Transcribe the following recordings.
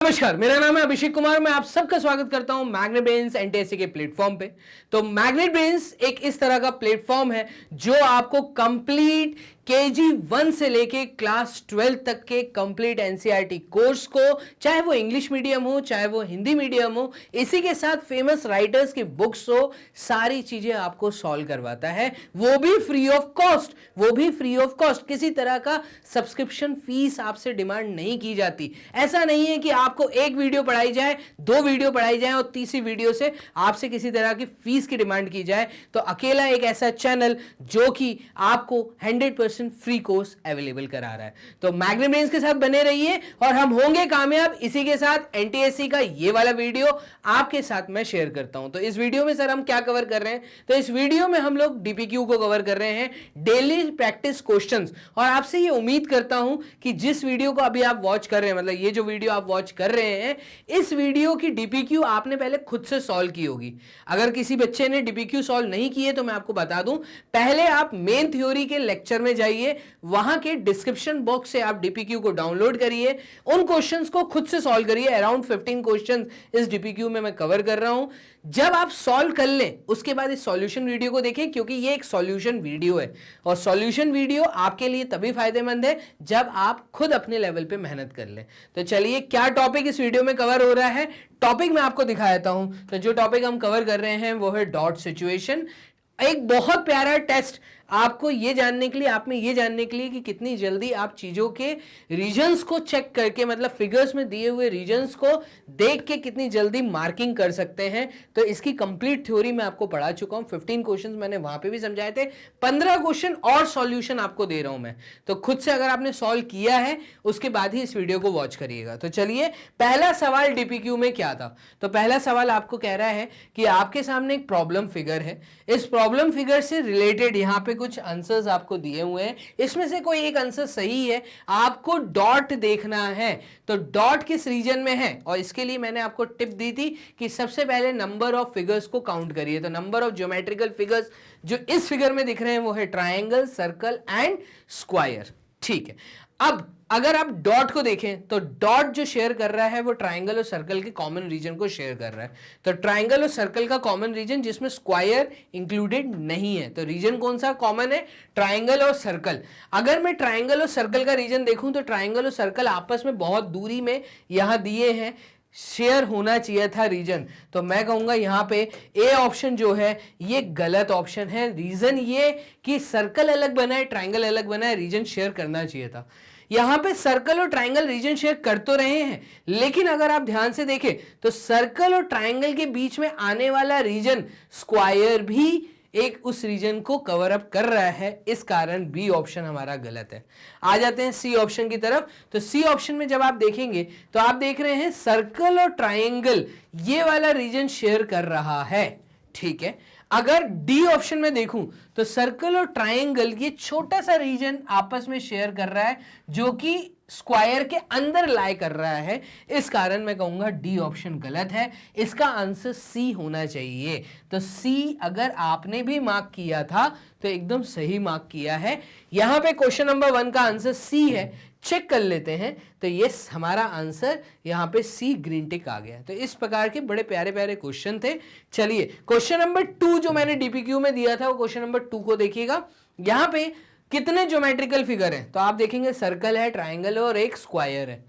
नमस्कार, मेरा नाम है अभिषेक कुमार। मैं आप सबका स्वागत करता हूं मैग्नेट ब्रेन्स एनटीएससी के प्लेटफॉर्म पे। तो मैग्नेट ब्रेन्स एक इस तरह का प्लेटफॉर्म है जो आपको कंप्लीट KG1 से लेके क्लास 12 तक के कंप्लीट एनसीईआरटी कोर्स को, चाहे वो इंग्लिश मीडियम हो चाहे वो हिंदी मीडियम हो, इसी के साथ फेमस राइटर्स की बुक्स हो, सारी चीजें आपको सॉल्व करवाता है, वो भी फ्री ऑफ कॉस्ट। किसी तरह का सब्सक्रिप्शन फीस आपसे डिमांड नहीं की जाती। ऐसा नहीं है कि आपको एक वीडियो पढ़ाई जाए, दो वीडियो पढ़ाई जाए और तीसरी वीडियो से आपसे किसी तरह की फीस की डिमांड की जाए। तो अकेला एक ऐसा चैनल जो कि आपको 100% फ्री कोर्स अवेलेबल करा रहा है। तो मैग्नेट ब्रेन्स के साथ बने रहिए और हम होंगे कामयाब। इसी के साथ एनटीएससी का ये वाला वीडियो आपके साथ मैं शेयर करता हूं। तो इस वीडियो में सर हम क्या कवर कर रहे हैं? तो इस वीडियो में हम लोग डीपीक्यू को कवर कर रहे हैं, डेली प्रैक्टिस क्वेश्चंस। और आपसे ये उम्मीद करता हूं कि जिस वीडियो को अभी आप वॉच कर रहे हैं, मतलब ये जो वीडियो आप वॉच कर रहे हैं, इस वीडियो की डीपीक्यू आपने पहले खुद से सॉल्व की होगी। अगर किसी बच्चे ने डीपीक्यू सॉल्व नहीं किए तो मैं आपको बता दूं, पहले आप मेन थ्योरी के लेक्चर में जाइए, वहां के डिस्क्रिप्शन बॉक्स से आप डीपीक्यू को डाउनलोड करिए, उन क्वेश्चंस को खुद से सॉल्व करिए। अराउंड 15 क्वेश्चंस इस डीपीक्यू में मैं कवर कर रहा हूं। जब आप सॉल्व कर लें उसके बाद इस सॉल्यूशन वीडियो को देखें, क्योंकि ये एक सॉल्यूशन वीडियो है और सॉल्यूशन वीडियो आपके लिए तभी फायदेमंद है जब आप खुद अपने लेवल पे मेहनत कर लें। तो चलिए, क्या टॉपिक इस वीडियो में कवर हो रहा है, टॉपिक मैं आपको दिखा देता हूं। तो जो टॉपिक हम कवर कर रहे हैं वो है डॉट सिचुएशन। एक बहुत प्यारा टेस्ट आपको ये जानने के लिए, आप में ये जानने के लिए कि कितनी जल्दी आप चीजों के रीजन्स को चेक करके, मतलब फिगर्स में दिए हुए रीजन्स को देख के कितनी जल्दी मार्किंग कर सकते हैं। तो इसकी कंप्लीट थ्योरी मैं आपको पढ़ा चुका हूं। 15 क्वेश्चंस मैंने वहां पे भी समझाए थे, 15 क्वेश्चन और सॉल्यूशन आपको दे रहा हूं मैं। तो खुद से अगर आपने सॉल्व किया है उसके बाद ही इस वीडियो को वॉच करिएगा। तो चलिए, पहला सवाल डीपीक्यू में क्या था? तो पहला सवाल आपको कह रहा है कि आपके सामने एक प्रॉब्लम फिगर है, इस प्रॉब्लम फिगर से रिलेटेड यहां पे कुछ आंसर्स आपको दिए हुए हैं, इसमें से कोई एक आंसर सही है, आपको डॉट देखना है। तो डॉट किस रीजन में है, और इसके लिए मैंने आपको टिप दी थी कि सबसे पहले नंबर ऑफ फिगर्स को काउंट करिए। तो नंबर ऑफ ज्योमेट्रिकल फिगर्स जो इस फिगर में दिख रहे हैं वो है ट्रायंगल, सर्कल एंड स्क्वायर। ठीक है, अब अगर आप डॉट को देखें तो डॉट जो शेयर कर रहा है वो ट्रायंगल और सर्कल के कॉमन रीजन को शेयर कर रहा है। तो ट्रायंगल और सर्कल का कॉमन रीजन जिसमें स्क्वायर इंक्लूडेड नहीं है, तो रीजन कौन सा कॉमन है? ट्रायंगल और सर्कल। अगर मैं ट्रायंगल और सर्कल का रीजन देखूं तो ट्रायंगल और सर्कल आपस में बहुत दूरी में यहां दिए हैं, शेयर होना चाहिए था रीजन। तो मैं कहूंगा यहां पे ए ऑप्शन जो है ये गलत ऑप्शन है। रीजन ये कि सर्कल अलग बना है, ट्रायंगल अलग बना है, रीजन शेयर करना चाहिए था। यहां पे सर्कल और ट्रायंगल रीजन शेयर कर तो रहे हैं, लेकिन अगर आप ध्यान से देखें तो सर्कल और ट्रायंगल के बीच में आने वाला रीजन स्क्वायर भी एक उस रीजन को कवर अप कर रहा है। इस कारण बी ऑप्शन हमारा गलत है। आ जाते हैं सी ऑप्शन की तरफ। तो सी ऑप्शन में जब आप देखेंगे तो आप देख रहे हैं सर्कल और ट्रायंगल ये वाला रीजन शेयर कर रहा है। ठीक है, अगर डी ऑप्शन में देखूं तो सर्कल और ट्रायंगल ये छोटा सा रीजन आपस में शेयर कर रहा है जो कि स्क्वायर के अंदर लाई कर रहा है। इस कारण मैं कहूंगा डी ऑप्शन गलत है, इसका आंसर सी होना चाहिए। तो सी अगर आपने भी मार्क किया था तो एकदम सही मार्क किया है। यहां पे क्वेश्चन नंबर 1 का आंसर सी है, चेक कर लेते हैं। तो ये हमारा आंसर यहां पे सी, ग्रीन टिक आ गया। तो इस प्रकार के बड़े प्यारे प्यारे क्वेश्चन थे। चलिए, क्वेश्चन नंबर 2 जो मैंने डीपीक्यू में दिया था वो क्वेश्चन नंबर 2 को देखिएगा। यहां पे कितने ज्योमेट्रिकल फिगर हैं? तो आप देखेंगे सर्कल है, ट्रायंगल और एक स्क्वायर है।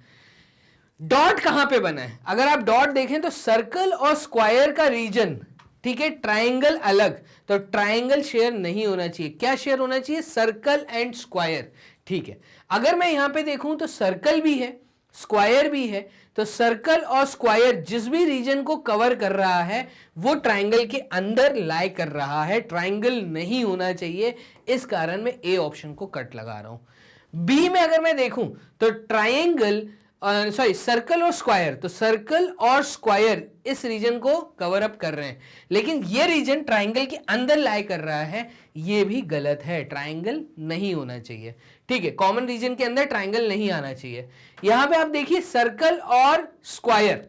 डॉट कहां पे बना है? अगर आप डॉट देखें तो सर्कल और स्क्वायर का रीजन, ठीक है, ट्रायंगल अलग, तो ट्रायंगल शेयर नहीं होना चाहिए। क्या शेयर होना चाहिए? Circle and square. ठीक है, अगर मैं यहां पे देखूं तो सर्कल भी है, स्क्वायर भी है, तो सर्कल और स्क्वायर जिस भी रीजन को कवर कर रहा है वो ट्रायंगल के अंदर लाई कर रहा है, ट्रायंगल नहीं होना चाहिए। इस कारण मैं ए ऑप्शन को कट लगा रहा हूं। बी में अगर मैं देखूं तो ट्रायंगल, सर्कल और स्क्वायर, तो सर्कल और स्क्वायर इस रीजन को कवर अप कर रहे हैं, लेकिन ये रीजन ट्रायंगल के अंदर लाई कर रहा है, ये भी गलत है। ट्रायंगल नहीं होना चाहिए। ठीक है, कॉमन रीजन के अंदर ट्रायंगल नहीं आना चाहिए। यहां पे आप देखिए सर्कल और स्क्वायर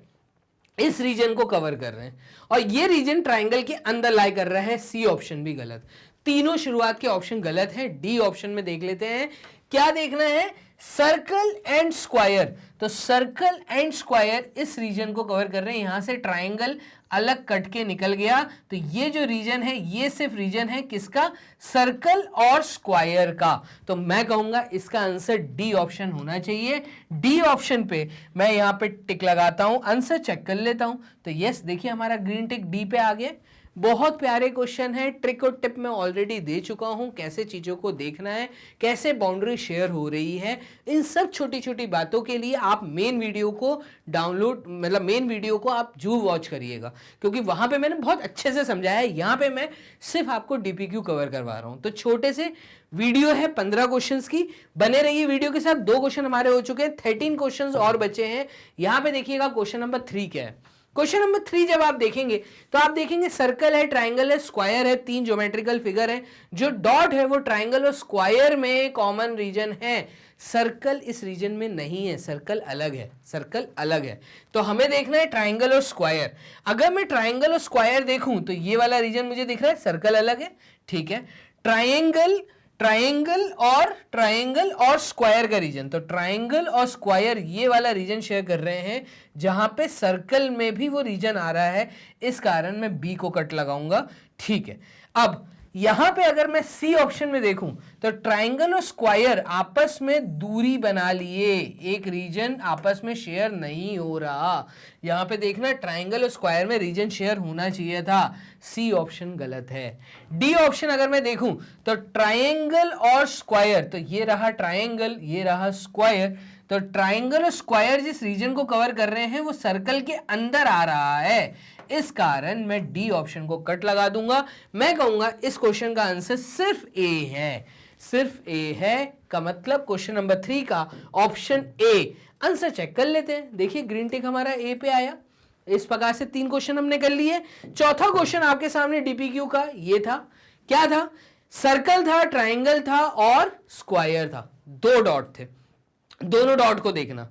इस रीजन को कवर कर रहे हैं और ये रीजन ट्रायंगल के अंदर लाई कर रहा है। सी ऑप्शन भी गलत। तीनों शुरुआत के ऑप्शन गलत है। डी ऑप्शन में देख लेते हैं, क्या देखना है? सर्कल एंड स्क्वायर, तो सर्कल एंड स्क्वायर इस रीजन को कवर कर रहे हैं। यहां से ट्राइंगल अलग कट के निकल गया, तो ये जो रीजन है ये सिर्फ रीजन है किसका, सर्कल और स्क्वायर का। तो मैं कहूंगा इसका आंसर डी ऑप्शन होना चाहिए। डी ऑप्शन पे मैं यहां पे टिक लगाता हूं, आंसर चेक कर लेता हूं। तो यस, देखिए हमारा ग्रीन टिक डी पे आ गया। बहुत प्यारे क्वेश्चन है, ट्रिक और टिप मैं ऑलरेडी दे चुका हूं, कैसे चीजों को देखना है, कैसे बाउंड्री शेयर हो रही है। इन सब छोटी छोटी बातों के लिए आप मेन वीडियो को डाउनलोड, मतलब मेन वीडियो को आप जरूर वॉच करिएगा, क्योंकि वहां पे मैंने बहुत अच्छे से समझाया है। यहां पे मैं सिर्फ आपको डीपीक्यू कवर करवा रहा हूं। तो छोटे से वीडियो है 15 क्वेश्चंस की, बने रहिए वीडियो के साथ। 2 क्वेश्चन हमारे हो चुके हैं, 13 क्वेश्चंस और बचे हैं। यहां पे देखिएगा क्वेश्चन नंबर 3 क्या है। क्वेश्चन नंबर 3 जब आप देखेंगे तो आप देखेंगे सर्कल है, ट्राइंगल है, स्क्वायर है, 3 ज्योमेट्रिकल फिगर है। जो डॉट है वो ट्राइंगल और स्क्वायर में कॉमन रीजन है। सर्कल इस रीजन में नहीं है, सर्कल अलग है, सर्कल अलग है। तो हमें देखना है ट्राइंगल और स्क्वायर। अगर मैं ट्राइंगल और स्क्वायर देखूं तो ये वाला रीजन मुझे दिख रहा है, सर्कल अलग है, ठीक है। ट्राइंगल और स्क्वायर का रीजन, तो ट्राइंगल और स्क्वायर ये वाला रीजन शेयर कर रहे हैं, जहां पे सर्कल में भी वो रीजन आ रहा है। इस कारण मैं बी को कट लगाऊंगा, ठीक है। अब यहां पे अगर मैं सी ऑप्शन में देखूं तो ट्राइंगल और स्क्वायर आपस में दूरी बना लिए, एक रीजन आपस में शेयर नहीं हो रहा। यहां पे देखना ट्राइंगल और स्क्वायर में रीजन शेयर होना चाहिए था, सी ऑप्शन गलत है। डी ऑप्शन अगर मैं देखूं तो ट्राइंगल और स्क्वायर, तो ये रहा ट्राइंगल, ये रहा स्क्वायर। तो ट्राइंगल और स्क्वायर जिस रीजन को कवर कर रहे हैं वो सर्कल के अंदर आ रहा है। इस कारण मैं डी ऑप्शन को कट लगा दूंगा। मैं कहूंगा इस क्वेश्चन का आंसर सिर्फ ए है, सिर्फ ए है। का मतलब क्वेश्चन नंबर 3 का ऑप्शन ए। आंसर चेक कर लेते हैं। देखिए ग्रीन टिक हमारा ए पे आया। इस प्रकार से 3 क्वेश्चन हमने कर लिए। चौथा क्वेश्चन आपके सामने डीपीक्यू का ये था, क्या था, सर्कल था, ट्राइंगल था और स्क्वायर था, 2 डॉट थे। दोनों डॉट को देखना।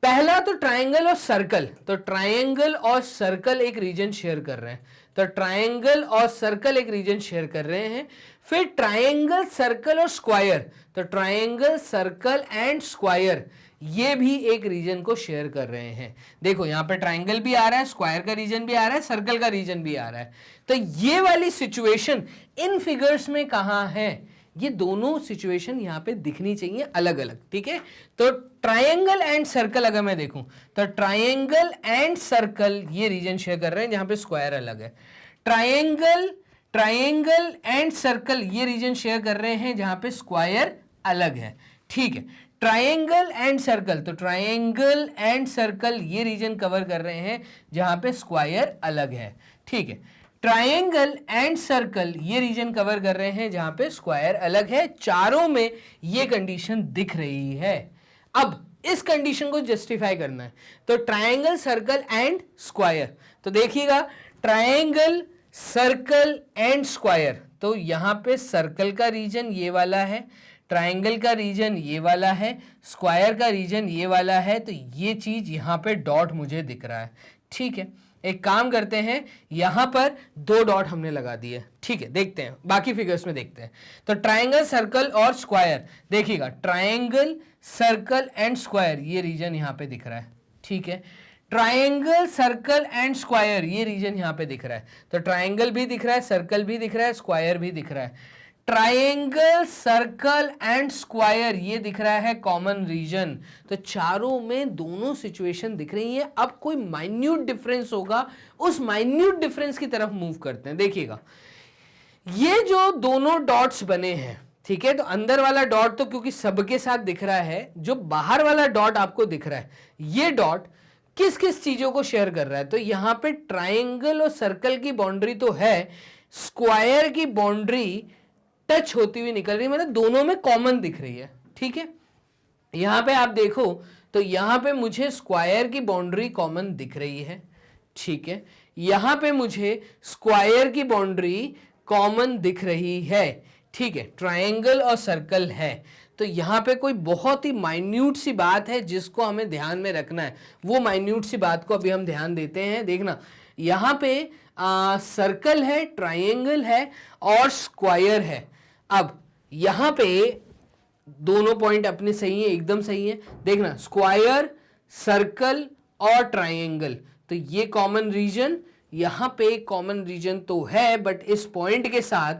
पहला तो ट्राइंगल और सर्कल, तो ट्राइंगल और सर्कल एक रीजन शेयर कर रहे हैं, तो ट्राइंगल और सर्कल एक रीजन शेयर कर रहे हैं। फिर ट्राइंगल, सर्कल और स्क्वायर, तो ट्राइंगल, सर्कल एंड स्क्वायर ये भी एक रीजन को शेयर कर रहे हैं। देखो यहां पे ट्राइंगल भी आ रहा है, स्क्वायर का रीजन भी आ रहा है, सर्कल का रीजन भी आ रहा है। तो ये वाली सिचुएशन इन फिगर्स में कहां है, ये दोनों सिचुएशन यहां पे दिखनी चाहिए अलग अलग, ठीक है। तो ट्रायंगल एंड सर्कल अगर मैं देखूं तो ट्रायंगल एंड सर्कल ये रीजन शेयर कर रहे हैं जहां पे स्क्वायर अलग है। ट्रायंगल एंड सर्कल ये रीजन शेयर कर रहे हैं जहां पे स्क्वायर अलग है, ठीक है। ट्रायंगल एंड सर्कल, तो ट्रायंगल एंड सर्कल ये रीजन कवर कर रहे हैं जहां पे स्क्वायर अलग है, ठीक है। ट्रायंगल एंड सर्कल ये रीजन कवर कर रहे हैं जहां पे स्क्वायर अलग है। चारों में ये कंडीशन दिख रही है। अब इस कंडीशन को जस्टिफाई करना है, तो ट्रायंगल, सर्कल एंड स्क्वायर, तो देखिएगा ट्रायंगल, सर्कल एंड स्क्वायर, तो यहां पे सर्कल का रीजन ये वाला है, ट्रायंगल का रीजन ये वाला है, स्क्वायर का रीजन ये वाला है। तो ये चीज यहां पे डॉट मुझे दिख रहा है, ठीक है। एक काम करते हैं, यहां पर 2 डॉट हमने लगा दिए, ठीक है। देखते हैं बाकी फिगर्स में देखते हैं। तो ट्रायंगल, सर्कल और स्क्वायर, देखिएगा ट्रायंगल, सर्कल एंड स्क्वायर ये रीजन यहां पे दिख रहा है, ठीक है। ट्रायंगल, सर्कल एंड स्क्वायर ये रीजन यहां पे दिख रहा है, तो ट्रायंगल भी दिख रहा है, सर्कल भी दिख रहा है, स्क्वायर भी दिख रहा है। ट्रायंगल, सर्कल एंड स्क्वायर ये दिख रहा है कॉमन रीजन, तो चारों में दोनों सिचुएशन दिख रही है। अब कोई माइन्यूट डिफरेंस होगा, उस माइन्यूट डिफरेंस की तरफ मूव करते हैं। देखिएगा ये जो दोनों डॉट्स बने हैं, ठीक है, तो अंदर वाला डॉट तो क्योंकि सबके साथ दिख रहा है, जो बाहर वाला डॉट आपको दिख रहा है ये डॉट किस किस चीजों को शेयर कर रहा है। तो यहां पे ट्रायंगल और सर्कल की बाउंड्री तो है, स्क्वायर की बाउंड्री टच होती हुई निकल रही है, मतलब दोनों में कॉमन दिख रही है, ठीक है। यहां पे आप देखो तो यहां पे मुझे स्क्वायर की बाउंड्री कॉमन दिख रही है, ठीक है। यहां पे मुझे स्क्वायर की बाउंड्री कॉमन दिख रही है, ठीक है। ट्रायंगल और सर्कल है, तो यहां पे कोई बहुत ही माइन्यूट सी बात है जिसको हमें ध्यान में रखना है। वो माइन्यूट सी बात को अभी हम ध्यान देते हैं। देखना यहां पे सर्कल है, ट्रायंगल है और स्क्वायर है। अब यहां पे दोनों पॉइंट अपने सही है, एकदम सही है। देखना, स्क्वायर, सर्कल और ट्राइंगल, तो ये कॉमन रीजन, यहां पे एक कॉमन रीजन तो है, बट इस पॉइंट के साथ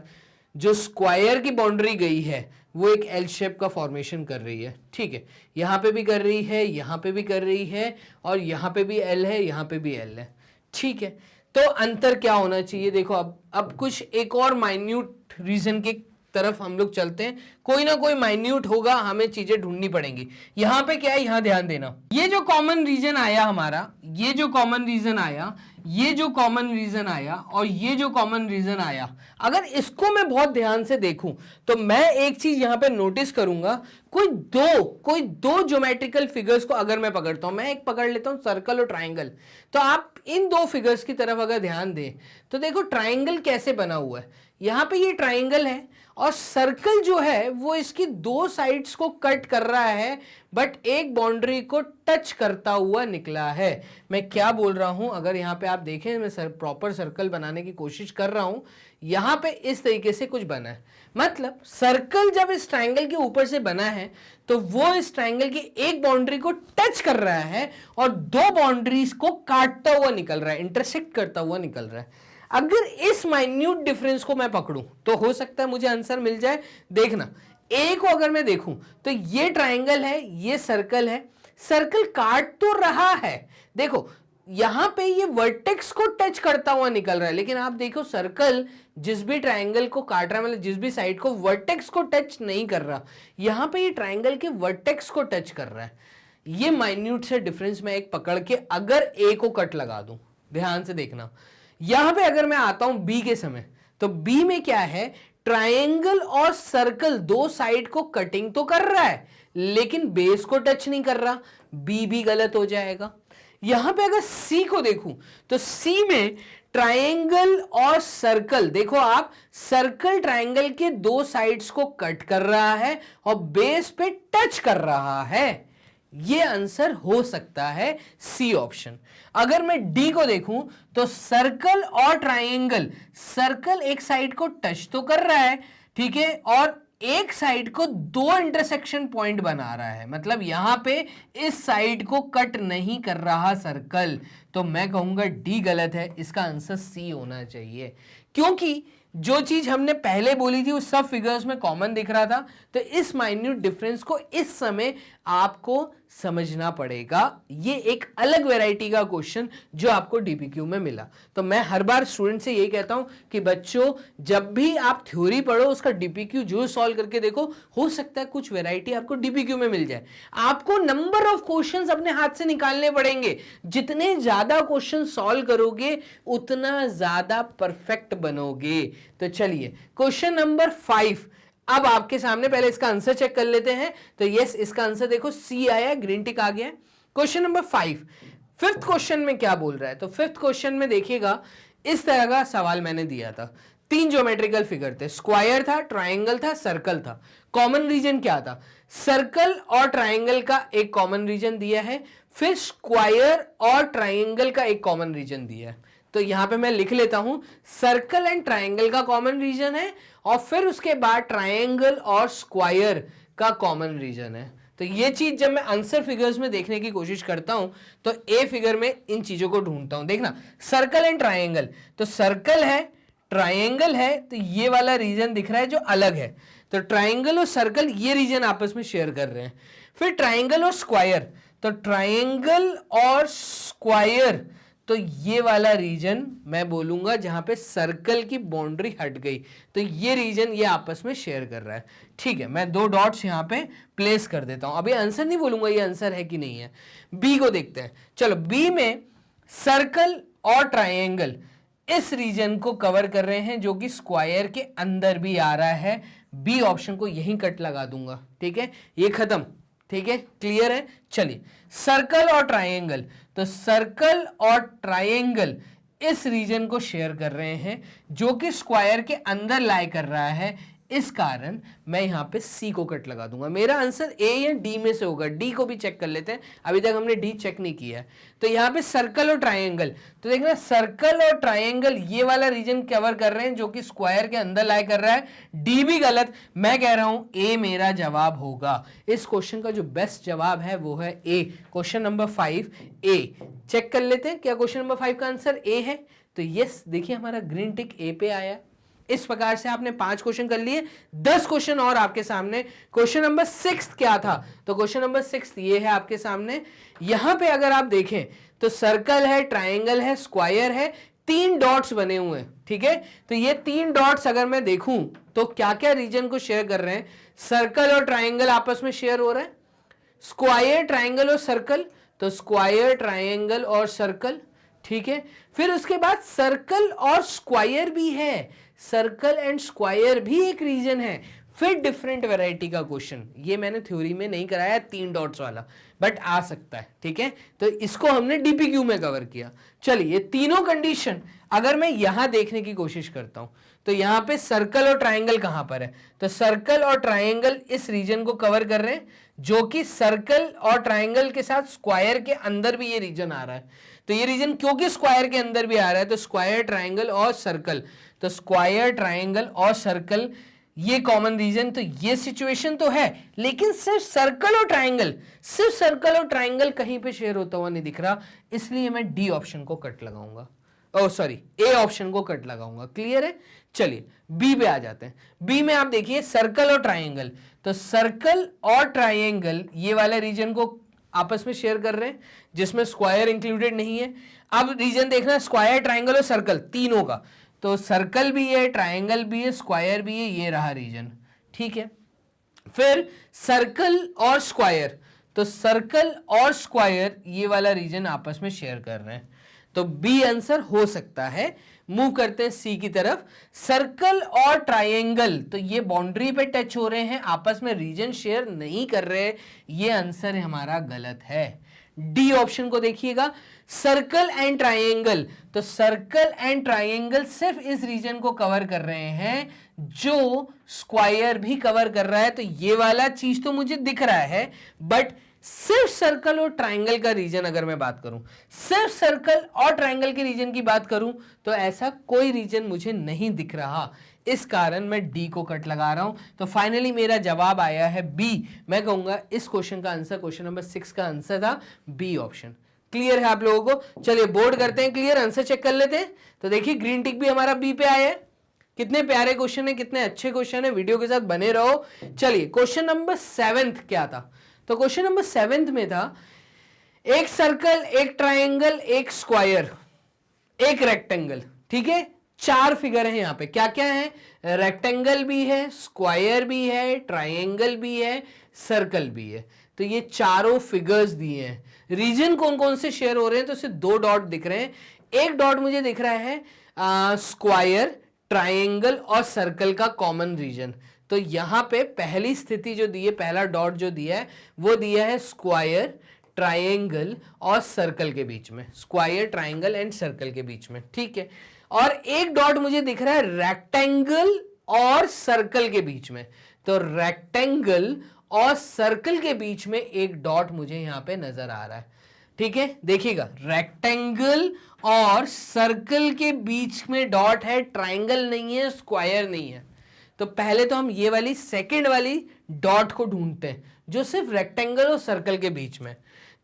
जो स्क्वायर की बाउंड्री गई है वो एक एल शेप का फॉर्मेशन कर रही है। ठीक है, यहां पे भी कर रही है, यहां पे भी कर रही है, और यहां पे भी एल है, यहां पे भी एल है। ठीक है, तो अंतर क्या होना चाहिए? देखो, अब कुछ एक और माइन्यूट रीजन की तरफ हम लोग चलते हैं। कोई ना कोई माइन्यूट होगा, हमें चीजें ढूंढनी पड़ेंगी। यहां पे क्या है, यहां ध्यान देना, ये जो कॉमन रीजन आया हमारा, ये जो कॉमन रीजन आया, ये जो कॉमन रीजन आया, और ये जो कॉमन रीजन आया, अगर इसको मैं बहुत ध्यान से देखूं तो मैं एक चीज यहां पे नोटिस करूंगा, कोई दो ज्योमेट्रिकल फिगर्स को अगर मैं पकड़ता हूं, मैं एक पकड़ लेता हूं सर्कल और ट्राइंगल, तो आप इन दो फिगर्स की तरफ अगर ध्यान दें तो देखो ट्राइंगल कैसे बना हुआ है। यहां पे ये ट्राइंगल है और सर्कल जो है वो इसकी दो साइड्स को कट कर रहा है, बट एक बाउंड्री को टच करता हुआ निकला है। मैं क्या बोल रहा हूं, अगर यहां पे आप देखें, मैं प्रॉपर सर्कल बनाने की कोशिश कर रहा हूं, यहां पे इस तरीके से कुछ बना है। मतलब सर्कल जब इस ट्राइंगल के ऊपर से बना है तो वो इस ट्राइंगल की एक बाउंड्री को टच कर रहा है और दो बाउंड्रीज को काटता हुआ निकल रहा है, इंटरसेक्ट करता हुआ निकल रहा है। अगर इस माइन्यूट डिफरेंस को मैं पकड़ूं तो हो सकता है मुझे आंसर मिल जाए। देखना, ए को अगर मैं देखूं तो ये ट्राइंगल है, ये सर्कल है, सर्कल काट तो रहा है, देखो यहां पे ये वर्टेक्स को टच करता हुआ निकल रहा है, लेकिन आप देखो सर्कल जिस भी ट्राइंगल को काट रहा है, मतलब जिस भी साइड को, वर्टेक्स को टच नहीं कर रहा, यहां पे ये ट्राइंगल के वर्टेक्स को टच कर रहा है। ये माइन्यूट से डिफरेंस मैं एक पकड़ के अगर ए को कट लगा दूं, ध्यान से देखना, यहां पे अगर मैं आता हूं बी के समय, तो बी में क्या है, ट्रायंगल और सर्कल दो साइड को कटिंग तो कर रहा है लेकिन बेस को टच नहीं कर रहा, बी भी गलत हो जाएगा। यहां पे अगर सी को देखूं तो सी में ट्रायंगल और सर्कल, देखो आप, सर्कल ट्रायंगल के दो साइड्स को कट कर रहा है और बेस पे टच कर रहा है। ये आंसर हो सकता है सी ऑप्शन। अगर मैं डी को देखूं तो सर्कल और ट्रायंगल, सर्कल एक साइड को टच तो कर रहा है, ठीक है, और एक साइड को दो इंटरसेक्शन पॉइंट बना रहा है, मतलब यहां पे इस साइड को कट नहीं कर रहा सर्कल, तो मैं कहूंगा डी गलत है, इसका आंसर सी होना चाहिए। क्योंकि जो चीज हमने पहले बोली थी वो सब फिगर्स में कॉमन दिख रहा था, तो इस माइन्यूट डिफरेंस को इस समय आपको समझना पड़ेगा। ये एक अलग वैरायटी का क्वेश्चन जो आपको डीपीक्यू में मिला। तो मैं हर बार स्टूडेंट से यही कहता हूं कि बच्चों, जब भी आप थ्योरी पढ़ो उसका डीपीक्यू जरूर सॉल्व करके देखो, हो सकता है कुछ वैरायटी आपको डीपीक्यू में मिल जाए। आपको नंबर ऑफ क्वेश्चंस अपने हाथ से निकालने पड़ेंगे, जितने ज्यादा क्वेश्चन सॉल्व करोगे उतना ज्यादा परफेक्ट बनोगे। तो चलिए क्वेश्चन नंबर 5 अब आपके सामने, पहले इसका आंसर चेक कर लेते हैं। तो यस, इसका आंसर देखो सी आया, ग्रीन टिक आ गया। क्वेश्चन नंबर 5, फिफ्थ क्वेश्चन में क्या बोल रहा है, तो फिफ्थ क्वेश्चन में देखिएगा इस तरह का सवाल मैंने दिया था, तीन ज्योमेट्रिकल फिगर थे, स्क्वायर था, ट्राइंगल था, सर्कल था। कॉमन रीजन क्या था, सर्कल और ट्राइंगल का एक कॉमन रीजन दिया है, फिर स्क्वायर और ट्राइंगल का एक कॉमन रीजन दिया है। तो यहां पे मैं लिख लेता हूं, सर्कल एंड ट्राइंगल का कॉमन रीजन है और फिर उसके बाद ट्राइंगल और स्क्वायर का कॉमन रीजन है। तो ये चीज जब मैं आंसर फिगर्स में देखने की कोशिश करता हूं तो ए फिगर में इन चीजों को ढूंढता हूं। देखना, सर्कल एंड ट्राइंगल, तो सर्कल है, ट्राइंगल है, तो ये वाला रीजन दिख रहा है जो अलग है, तो ट्राइंगल और सर्कल ये रीजन आपस में शेयर कर रहे हैं। फिर ट्राइंगल और स्क्वायर, तो ट्राइंगल और स्क्वायर, तो ये वाला रीजन मैं बोलूंगा जहां पे सर्कल की बाउंड्री हट गई, तो ये रीजन ये आपस में शेयर कर रहा है। ठीक है, मैं दो डॉट्स यहां पे प्लेस कर देता हूं, अभी आंसर नहीं बोलूंगा ये आंसर है कि नहीं है। बी को देखते हैं, चलो बी में सर्कल और ट्राइंगल इस रीजन को कवर कर रहे हैं जो कि स्क्वायर के अंदर भी आ रहा है। बी ऑप्शन को यहीं कट लगा दूंगा, ठीक है, ये खत्म, ठीक है, क्लियर है। चलिए सर्कल और ट्राइंगल, तो सर्कल और ट्राइंगल इस रीजन को शेयर कर रहे हैं जो कि स्क्वायर के अंदर लाई कर रहा है। इस कारण मैं यहां पे सी को कट लगा दूंगा। मेरा आंसर ए या डी में से होगा। डी को भी चेक कर लेते हैं, अभी तक हमने डी चेक नहीं किया है। तो यहां पे सर्कल और ट्रायंगल, तो देखना सर्कल और ट्रायंगल ये वाला रीजन कवर कर रहे हैं जो कि स्क्वायर के अंदर लाई कर रहा है। डी भी गलत, मैं कह रहा हूं ए मेरा जवाब होगा। इस क्वेश्चन का जो बेस्ट जवाब है वो है ए। क्वेश्चन नंबर 5 ए। चेक कर लेते हैं क्या क्वेश्चन नंबर 5 का आंसर ए है। तो यस, देखिए हमारा ग्रीन टिक ए पे आया। इस प्रकार से आपने 5 क्वेश्चन कर लिए, 10 क्वेश्चन और आपके सामने। क्वेश्चन नंबर 6 क्या था, तो क्वेश्चन नंबर 6 ये है आपके सामने। यहां पे अगर आप देखें तो सर्कल है, ट्रायंगल है, स्क्वायर है, 3 डॉट्स बने हुए हैं, ठीक है। तो ये 3 डॉट्स अगर मैं देखूं तो क्या क्या रीजन को शेयर कर रहे हैं। सर्कल और ट्रायंगल आपस में शेयर हो रहा है, स्क्वायर, ट्रायंगल और सर्कल, तो स्क्वायर, ट्रायंगल और सर्कल, ठीक है। फिर उसके बाद सर्कल और स्क्वायर भी है, सर्कल एंड स्क्वायर भी एक रीजन है। फिर डिफरेंट वैरायटी का क्वेश्चन, ये मैंने थ्योरी में नहीं कराया 3 डॉट्स वाला, बट आ सकता है, ठीक है। तो इसको हमने डीपीक्यू में कवर किया। चलिए, ये तीनों कंडीशन अगर मैं यहां देखने की कोशिश करता हूं तो यहां पे सर्कल और ट्रायंगल कहां पर है, तो सर्कल और ट्रायंगल इस रीजन को कवर कर रहे हैं, जो कि सर्कल और ट्रायंगल के साथ स्क्वायर के अंदर भी ये रीजन आ रहा है। तो ये रीजन क्योंकि स्क्वायर के अंदर भी आ रहा है, तो स्क्वायर, ट्रायंगल और सर्कल, तो स्क्वायर, ट्रायंगल और सर्कल ये कॉमन रीजन। तो ये सिचुएशन तो है, लेकिन सिर्फ सर्कल और ट्रायंगल, सिर्फ सर्कल और ट्रायंगल कहीं पे शेयर होता हुआ नहीं दिख रहा, इसलिए मैं डी ऑप्शन को कट लगाऊंगा, ओ सॉरी ए ऑप्शन को कट लगाऊंगा। क्लियर है। चलिए बी पे आ जाते हैं। बी में आप देखिए सर्कल और ट्रायंगल, तो सर्कल और ट्रायंगल ये वाले रीजन को आपस में शेयर कर रहे हैं, जिसमें स्क्वायर इंक्लूडेड नहीं है। अब रीजन देखना, स्क्वायर, ट्रायंगल और सर्कल तीनों का, तो सर्कल भी है, ट्रायंगल भी है, स्क्वायर भी है, ये रहा रीजन, ठीक है। फिर सर्कल और स्क्वायर, तो सर्कल और स्क्वायर ये वाला रीजन आपस में शेयर कर रहे हैं, तो बी आंसर हो सकता है। मूव करते हैं सी की तरफ। सर्कल और ट्रायंगल तो ये बाउंड्री पे टच हो रहे हैं, आपस में रीजन शेयर नहीं कर रहे, ये आंसर हमारा गलत है। डी ऑप्शन को देखिएगा, सर्कल एंड ट्रायंगल, तो सर्कल एंड ट्रायंगल सिर्फ इस रीजन को कवर कर रहे हैं जो स्क्वायर भी कवर कर रहा है, तो ये वाला चीज तो मुझे दिख रहा है, बट सिर्फ सर्कल और ट्रायंगल का रीजन अगर मैं बात करूं, सिर्फ सर्कल और ट्रायंगल के रीजन की बात करूं, तो ऐसा कोई रीजन मुझे नहीं दिख रहा, इस कारण मैं डी को कट लगा रहा हूं। तो फाइनली मेरा जवाब आया है बी। मैं कहूंगा इस क्वेश्चन का आंसर, क्वेश्चन नंबर 6 का आंसर था बी ऑप्शन। क्लियर है आप लोगों को। चलिए बोर्ड करते हैं क्लियर, आंसर चेक कर लेते हैं। तो देखिए ग्रीन टिक भी हमारा बी पे आया है। कितने प्यारे क्वेश्चन है, कितने अच्छे क्वेश्चन है, वीडियो के साथ बने रहो। चलिए क्वेश्चन नंबर 7 क्या था, तो क्वेश्चन नंबर 7 में था एक सर्कल, एक ट्रायंगल, एक स्क्वायर, एक रेक्टेंगल, ठीक है। 4 फिगर है यहां पे, क्या क्या है, रेक्टेंगल भी है, स्क्वायर भी है, ट्रायंगल भी है, सर्कल भी है। तो ये चारों फिगर्स दिए हैं। रीजन कौन कौन से शेयर हो रहे हैं, तो सिर्फ 2 डॉट दिख रहे हैं। एक डॉट मुझे दिख रहा है स्क्वायर, ट्रायंगल और सर्कल का कॉमन रीजन। तो यहां पे पहली स्थिति जो दी है, पहला डॉट जो दिया है वो दिया है स्क्वायर, ट्रायंगल और सर्कल के बीच में, स्क्वायर, ट्रायंगल एंड सर्कल के बीच में, ठीक है। और एक डॉट मुझे दिख रहा है रेक्टेंगल और सर्कल के बीच में, तो रेक्टेंगल और सर्कल के बीच में एक डॉट मुझे यहां पे नजर आ रहा है, ठीक है। देखिएगा रेक्टेंगल और सर्कल के बीच में डॉट है, ट्रायंगल नहीं है, स्क्वायर नहीं है। तो पहले तो हम ये वाली सेकंड वाली डॉट को ढूंढते हैं जो सिर्फ रेक्टेंगल और सर्कल के बीच में।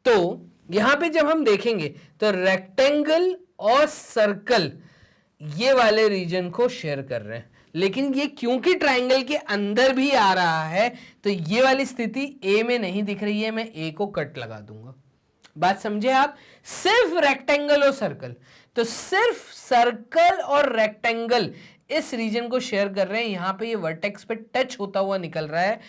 तो यहां पे जब हम देखेंगे तो रेक्टेंगल और सर्कल ये वाले रीजन को शेयर कर रहे हैं, लेकिन ये क्योंकि ट्रायंगल के अंदर भी आ रहा है तो ये वाली स्थिति ए में नहीं दिख रही है, मैं ए को कट लगा दूंगा। बात समझे आप। सिर्फ रेक्टेंगल और सर्कल, तो सिर्फ सर्कल और रेक्टेंगल इस रीजन को शेयर कर रहे हैं, यहां पे ये वर्टेक्स पे टच होता हुआ निकल रहा है,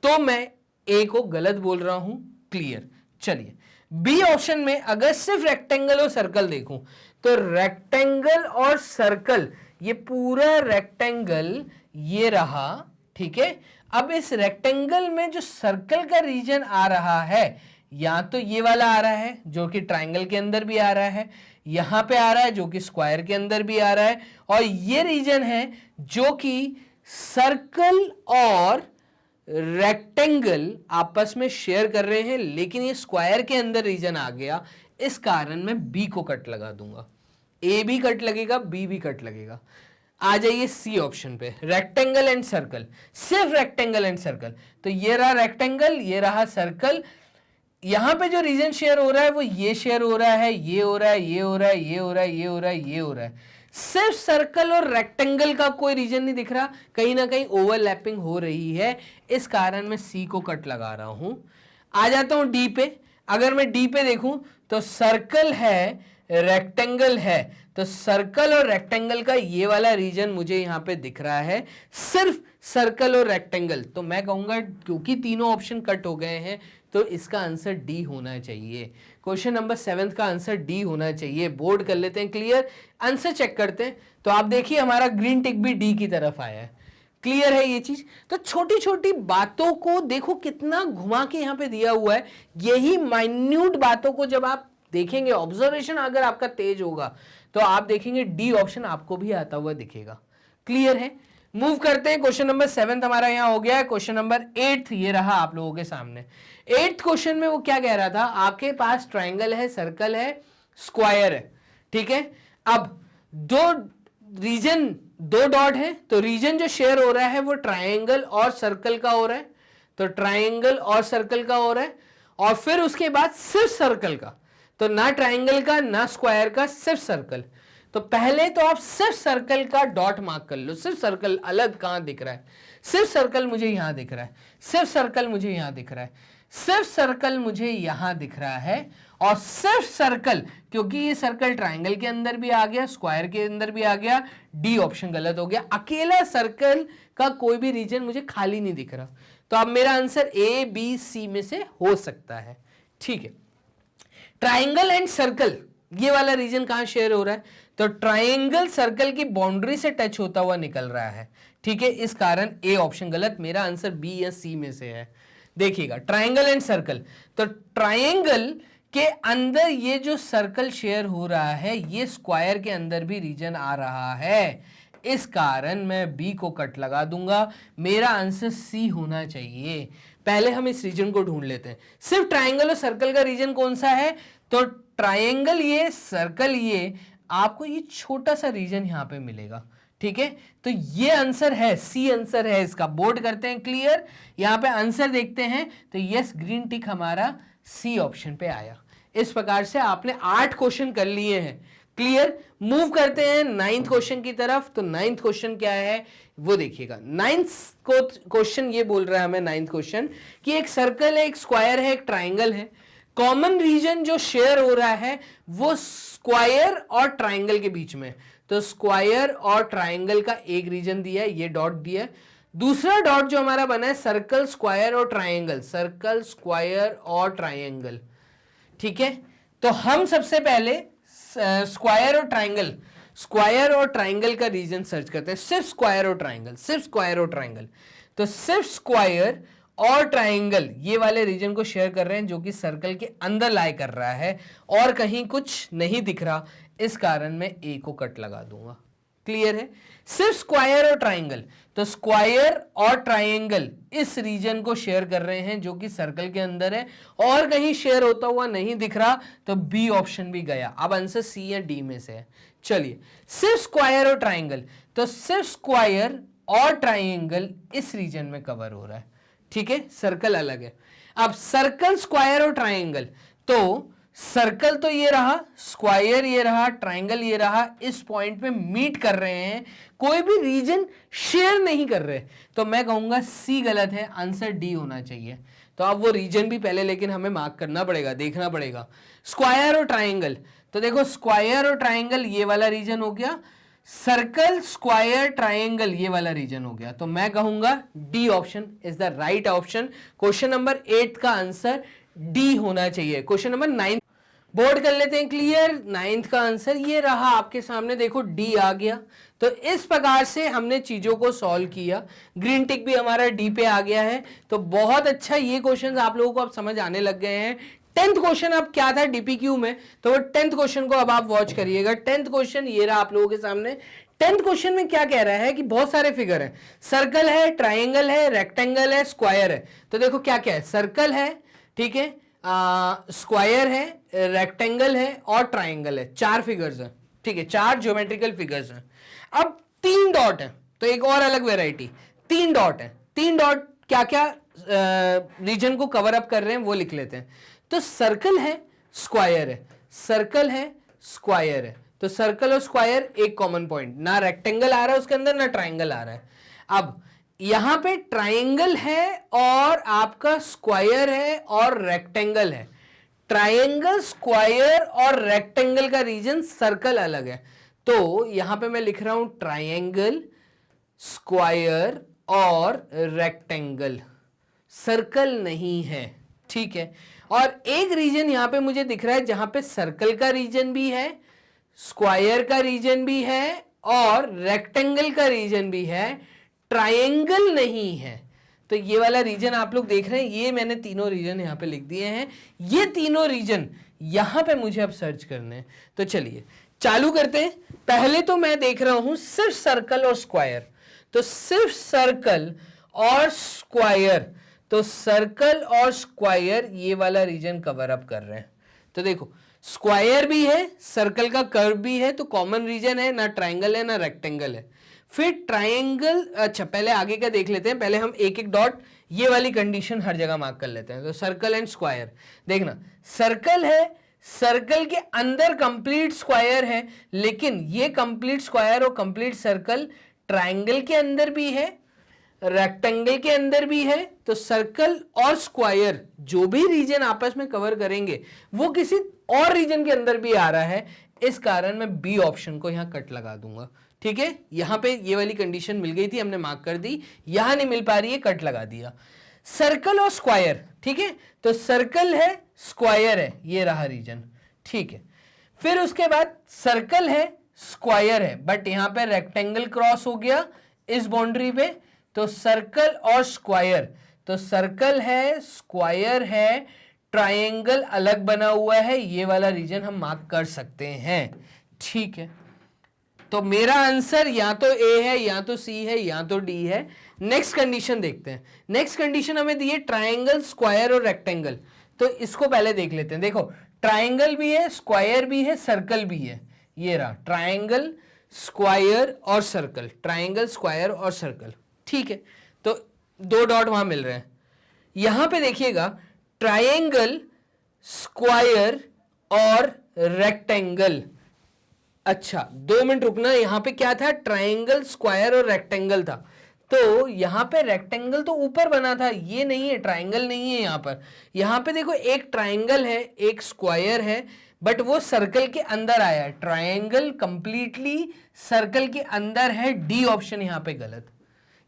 तो मैं ए को गलत बोल रहा हूं। क्लियर। चलिए बी ऑप्शन में अगर सिर्फ रेक्टेंगल और सर्कल देखूं तो रेक्टेंगल और सर्कल, ये पूरा रेक्टेंगल ये रहा, ठीक है। अब इस रेक्टेंगल में जो सर्कल का रीजन आ रहा है, या तो ये वाला आ रहा है जो कि ट्रायंगल के अंदर भी आ रहा है, यहां पे आ रहा है जो कि स्क्वायर के अंदर भी आ रहा है, और ये रीजन है जो कि सर्कल और रेक्टेंगल आपस में शेयर कर रहे हैं, लेकिन ये स्क्वायर के अंदर रीजन आ गया, इस कारण मैं बी को कट लगा दूंगा। ए भी कट लगेगा, बी भी कट लगेगा। आ जाइए सी ऑप्शन पे, रेक्टेंगल एंड सर्कल, सिर्फ रेक्टेंगल एंड सर्कल। तो ये रहा रेक्टेंगल, ये रहा सर्कल। यहां पे जो रीजन शेयर हो रहा है वो ये शेयर हो रहा है, ये हो रहा है, ये हो रहा है, ये हो रहा है, ये हो रहा है, ये हो रहा है। सिर्फ सर्कल और रेक्टेंगल का कोई रीजन नहीं दिख रहा, कहीं ना कहीं ओवरलैपिंग हो रही है, इस कारण मैं सी को कट लगा रहा हूं। आ जाता हूं डी पे। अगर मैं डी पे देखूं तो सर्कल है, रेक्टेंगल है, तो सर्कल और रेक्टेंगल का ये वाला रीजन मुझे यहां पे दिख रहा है, सिर्फ सर्कल और रेक्टेंगल। तो मैं कहूंगा क्योंकि तीनों ऑप्शन कट हो गए हैं तो इसका आंसर डी होना चाहिए। क्वेश्चन नंबर 7 का आंसर डी होना चाहिए। बोर्ड कर लेते हैं क्लियर, आंसर चेक करते हैं। तो आप देखिए हमारा ग्रीन टिक भी डी की तरफ आया है। क्लियर है ये चीज। तो छोटी छोटी बातों को देखो कितना घुमा के यहां पे दिया हुआ है। यही माइन्यूट बातों को जब आप देखेंगे, ऑब्जर्वेशन अगर आपका तेज होगा तो आप देखेंगे डी ऑप्शन आपको भी आता हुआ दिखेगा। क्लियर है। मूव करते हैं, क्वेश्चन नंबर 7 हमारा यहां हो गया है। क्वेश्चन नंबर 8 ये रहा आप लोगों के सामने। 8th क्वेश्चन में वो क्या कह रहा था, आपके पास ट्राइंगल है, सर्कल है, स्क्वायर है, ठीक है। अब दो रीजन, दो डॉट है, तो रीजन जो शेयर हो रहा है वो ट्राइंगल और सर्कल का हो रहा है, तो ट्राइंगल और सर्कल का हो रहा है। और फिर उसके बाद सिर्फ सर्कल का, तो ना ट्राइंगल का ना स्क्वायर का, सिर्फ सर्कल। तो पहले तो आप सिर्फ सर्कल का डॉट मार्क कर लो। सिर्फ सर्कल अलग कहां दिख रहा है, सिर्फ सर्कल मुझे यहां दिख रहा है, सिर्फ सर्कल मुझे यहां दिख रहा है, सिर्फ सर्कल मुझे यहां दिख रहा है। और सिर्फ सर्कल, क्योंकि ये सर्कल ट्राइंगल के अंदर भी आ गया, स्क्वायर के अंदर भी आ गया, डी ऑप्शन गलत हो गया। अकेला सर्कल का कोई भी रीजन मुझे खाली नहीं दिख रहा। तो अब मेरा आंसर ए बी सी में से हो सकता है, ठीक है। ट्राइंगल एंड सर्कल, ये वाला रीजन कहां शेयर हो रहा है, तो ट्राइंगल सर्कल की बाउंड्री से टच होता हुआ निकल रहा है, ठीक है। इस कारण ए ऑप्शन गलत, मेरा आंसर बी या सी में से है। देखिएगा ट्राइंगल एंड सर्कल, तो ट्राइंगल के अंदर ये जो सर्कल शेयर हो रहा है, ये स्क्वायर के अंदर भी रीजन आ रहा है, इस कारण मैं बी को कट लगा दूंगा। मेरा आंसर सी होना चाहिए। पहले हम इस रीजन को ढूंढ लेते हैं। सिर्फ ट्राइंगल और सर्कल का रीजन कौन सा है, तो ट्राइंगल ये, सर्कल ये, आपको ये छोटा सा रीजन यहां पे मिलेगा, ठीक है। तो ये आंसर है, सी आंसर है इसका। बोर्ड करते हैं क्लियर, यहां पे आंसर देखते हैं तो यस, ग्रीन टिक हमारा सी ऑप्शन पे आया। इस प्रकार से आपने 8 क्वेश्चन कर लिए हैं। क्लियर। मूव करते हैं 9th क्वेश्चन की तरफ। तो 9th क्वेश्चन क्या है वो देखिएगा। 9th क्वेश्चन ये बोल रहा है हमें, 9th क्वेश्चन, कि एक सर्कल है, एक स्क्वायर है, एक ट्राइंगल है। कॉमन रीजन जो शेयर हो रहा है वो स्क्वायर और ट्राइंगल के बीच में, तो स्क्वायर और ट्राइंगल का एक रीजन दिया है, ये डॉट दिया है। दूसरा डॉट जो हमारा बना है सर्कल, स्क्वायर और ट्राइंगल, सर्कल, स्क्वायर और ट्राइंगल, ठीक है। तो हम सबसे पहले स्क्वायर और ट्राइंगल, स्क्वायर और ट्राइंगल का रीजन सर्च करते हैं। सिर्फ स्क्वायर और ट्राइंगल, सिर्फ स्क्वायर और ट्राइंगल। तो सिर्फ स्क्वायर और ट्राइंगल ये वाले रीजन को शेयर कर रहे हैं, जो कि सर्कल के अंदर लाई कर रहा है और कहीं कुछ नहीं दिख रहा, इस कारण मैं ए को कट लगा दूंगा। क्लियर है। सिर्फ स्क्वायर और ट्राइंगल, तो स्क्वायर और ट्राइंगल इस रीजन को शेयर कर रहे हैं जो कि सर्कल के अंदर है और कहीं शेयर होता हुआ नहीं दिख रहा, तो बी ऑप्शन भी गया। अब आंसर सी या डी में से है। चलिए, सिर्फ स्क्वायर और ट्राइंगल, तो सिर्फ स्क्वायर और ट्राइंगल इस रीजन में कवर हो रहा है, ठीक है। सर्कल अलग है। अब सर्कल, स्क्वायर और ट्राइंगल, तो सर्कल तो ये रहा, स्क्वायर ये रहा, ट्राइंगल ये रहा, इस पॉइंट पे मीट कर रहे हैं, कोई भी रीजन शेयर नहीं कर रहे, तो मैं कहूंगा सी गलत है, आंसर डी होना चाहिए। तो अब वो रीजन भी पहले लेकिन हमें मार्क करना पड़ेगा, देखना पड़ेगा। स्क्वायर और ट्राइंगल, तो देखो स्क्वायर और ट्राइंगल ये वाला रीजन हो गया, सर्कल, स्क्वायर, ट्राइंगल ये वाला रीजन हो गया, तो मैं कहूंगा D option is the right option. Question number 8 का आंसर डी होना चाहिए। क्वेश्चन नंबर 9 बोर्ड कर लेते हैं क्लियर। 9th का आंसर ये रहा आपके सामने, देखो डी आ गया। तो इस प्रकार से हमने चीजों को सॉल्व किया। ग्रीन टिक भी हमारा डी पे आ गया है। तो बहुत अच्छा, ये क्वेश्चन आप लोगों को अब समझ आने लग गए हैं। 10th क्वेश्चन अब क्या था डीपीक्यू में, तो वो 10th क्वेश्चन को अब आप वॉच करिएगा। 10th क्वेश्चन ये रहा आप लोगों के सामने। 10th क्वेश्चन में क्या कह रहा है कि बहुत सारे फिगर हैं, सर्कल है, ट्राइंगल है, रेक्टेंगल है, स्क्वायर है। तो देखो क्या क्या है, सर्कल है, ठीक है, स्क्वायर है, रेक्टेंगल है और ट्राइंगल है। 4 फिगर्स हैं, ठीक है, 4 ज्योमेट्रिकल फिगर्स हैं। अब 3 डॉट है, तो एक और अलग वेराइटी, 3 डॉट है। 3 डॉट क्या क्या रीजन को कवर अप कर रहे हैं वो लिख लेते हैं। तो सर्कल है, स्क्वायर है, सर्कल है, स्क्वायर है। तो सर्कल और स्क्वायर एक कॉमन पॉइंट, ना रेक्टेंगल आ रहा है उसके अंदर, ना ट्राइंगल आ रहा है। अब यहां पे ट्राइंगल है और आपका स्क्वायर है और रेक्टेंगल है। ट्राइंगल, स्क्वायर और रेक्टेंगल का रीजन, सर्कल अलग है। तो यहां पे मैं लिख रहा हूं ट्राइंगल, स्क्वायर और रेक्टेंगल, सर्कल नहीं है, ठीक है। और एक रीजन यहां पे मुझे दिख रहा है जहां पे सर्कल का रीजन भी है, स्क्वायर का रीजन भी है और रेक्टेंगल का रीजन भी है, ट्रायंगल नहीं है। तो ये वाला रीजन आप लोग देख रहे हैं, ये मैंने तीनों रीजन यहां पे लिख दिए हैं। ये तीनों रीजन यहां पे मुझे अब सर्च करने हैं। तो चलिए चालू करते हैं। पहले तो मैं देख रहा हूं सिर्फ सर्कल और स्क्वायर, तो सिर्फ सर्कल और स्क्वायर, तो सर्कल और स्क्वायर ये वाला रीजन कवर अप कर रहे हैं। तो देखो स्क्वायर भी है, सर्कल का कर्व भी है, तो कॉमन रीजन है, ना ट्राइंगल है ना रेक्टेंगल है। फिर ट्राइंगल, अच्छा पहले आगे का देख लेते हैं, पहले हम एक एक डॉट ये वाली कंडीशन हर जगह मार्क कर लेते हैं। तो सर्कल एंड स्क्वायर, देखना सर्कल है, सर्कल के अंदर कंप्लीट स्क्वायर है, लेकिन ये कंप्लीट स्क्वायर और कंप्लीट सर्कल ट्राइंगल के अंदर भी है, रेक्टेंगल के अंदर भी है। तो सर्कल और स्क्वायर जो भी रीजन आपस में कवर करेंगे वो किसी और रीजन के अंदर भी आ रहा है, इस कारण मैं बी ऑप्शन को यहां कट लगा दूंगा, ठीक है। यहां पे ये वाली कंडीशन मिल गई थी, हमने मार्क कर दी, यहां नहीं मिल पा रही है, कट लगा दिया। सर्कल और स्क्वायर, ठीक है, तो सर्कल है, स्क्वायर है, ये रहा रीजन, ठीक है। फिर उसके बाद सर्कल है, स्क्वायर है, बट यहां पे रेक्टेंगल क्रॉस हो गया इस बाउंड्री पे, तो सर्कल और स्क्वायर, तो सर्कल है, स्क्वायर है, ट्रायंगल अलग बना हुआ है, ये वाला रीजन हम मार्क कर सकते हैं, ठीक है। तो मेरा आंसर या तो ए है, या तो सी है, या तो डी है। नेक्स्ट कंडीशन देखते हैं। नेक्स्ट कंडीशन हमें दी है ट्रायंगल, स्क्वायर और रेक्टेंगल, तो इसको पहले देख लेते हैं। देखो ट्रायंगल भी है, स्क्वायर भी है, सर्कल भी है, ये रहा ट्रायंगल, स्क्वायर और सर्कल, ट्रायंगल, स्क्वायर और सर्कल, ठीक है। तो 2 डॉट वहां मिल रहे हैं। यहां पे देखिएगा ट्रायंगल, स्क्वायर और रेक्टेंगल। अच्छा 2 मिनट रुकना, यहां पे क्या था, ट्रायंगल, स्क्वायर और रेक्टेंगल था। तो यहां पे रेक्टेंगल तो ऊपर बना था, ये नहीं है, ट्रायंगल नहीं है यहां पर। यहां पे देखो एक ट्रायंगल है, एक स्क्वायर है, बट वो सर्कल के अंदर आया है। ट्रायंगल कंप्लीटली सर्कल के अंदर है, डी ऑप्शन यहां पे गलत।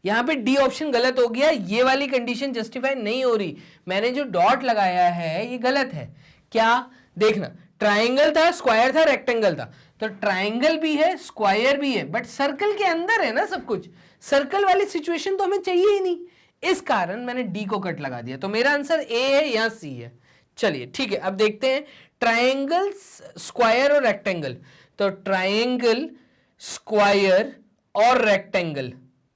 यहां पे डी ऑप्शन गलत हो गया, ये वाली कंडीशन जस्टिफाई नहीं हो रही। मैंने जो डॉट लगाया है ये गलत है। क्या देखना, ट्रायंगल था, स्क्वायर था, रेक्टेंगल था, तो ट्रायंगल भी है, स्क्वायर भी है, बट सर्कल के अंदर है ना सब कुछ। सर्कल वाली सिचुएशन तो हमें चाहिए ही नहीं, इस कारण मैंने डी को कट लगा दिया। तो मेरा आंसर ए है या सी है। चलिए ठीक है, अब देखते हैं ट्रायंगल, स्क्वायर और रेक्टेंगल। तो ट्रायंगल, स्क्वायर और रेक्टेंगल,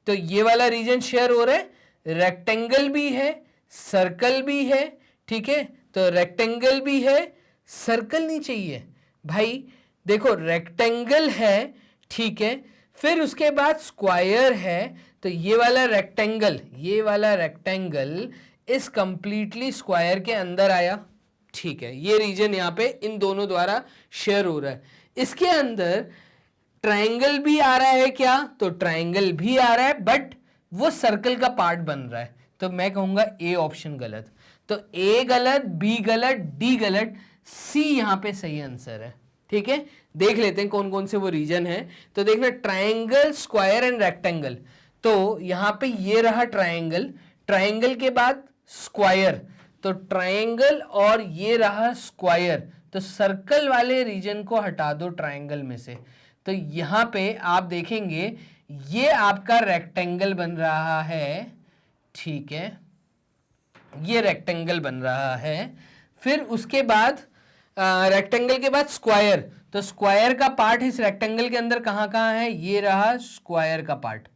तो ये वाला रीजन शेयर हो रहा है, रेक्टेंगल भी है, सर्कल भी है, ठीक है। तो रेक्टेंगल भी है, सर्कल नहीं चाहिए भाई। देखो रेक्टेंगल है, ठीक है, फिर उसके बाद स्क्वायर है, तो ये वाला रेक्टेंगल, ये वाला रेक्टेंगल इस कंप्लीटली स्क्वायर के अंदर आया, ठीक है। ये रीजन यहां पे इन दोनों द्वारा शेयर हो रहा है। इसके अंदर ट्रायंगल भी आ रहा है क्या, तो ट्रायंगल भी आ रहा है, बट वो सर्कल का पार्ट बन रहा है। तो मैं कहूंगा ए ऑप्शन गलत। तो ए गलत, बी गलत, डी गलत, सी यहां पे सही आंसर है, ठीक है। देख लेते हैं कौन कौन से वो रीजन है। तो देखना ट्रायंगल, स्क्वायर एंड रेक्टेंगल, तो यहां पे ये रहा ट्रायंगल, ट्रायंगल के बाद स्क्वायर, तो ट्रायंगल और ये रहा स्क्वायर, तो सर्कल वाले रीजन को हटा दो ट्रायंगल में से। तो यहां पे आप देखेंगे ये आपका रेक्टेंगल बन रहा है, ठीक है, ये रेक्टेंगल बन रहा है। फिर उसके बाद रेक्टेंगल के बाद स्क्वायर, तो स्क्वायर का पार्ट इस रेक्टेंगल के अंदर कहाँ कहाँ है, ये रहा स्क्वायर का पार्ट,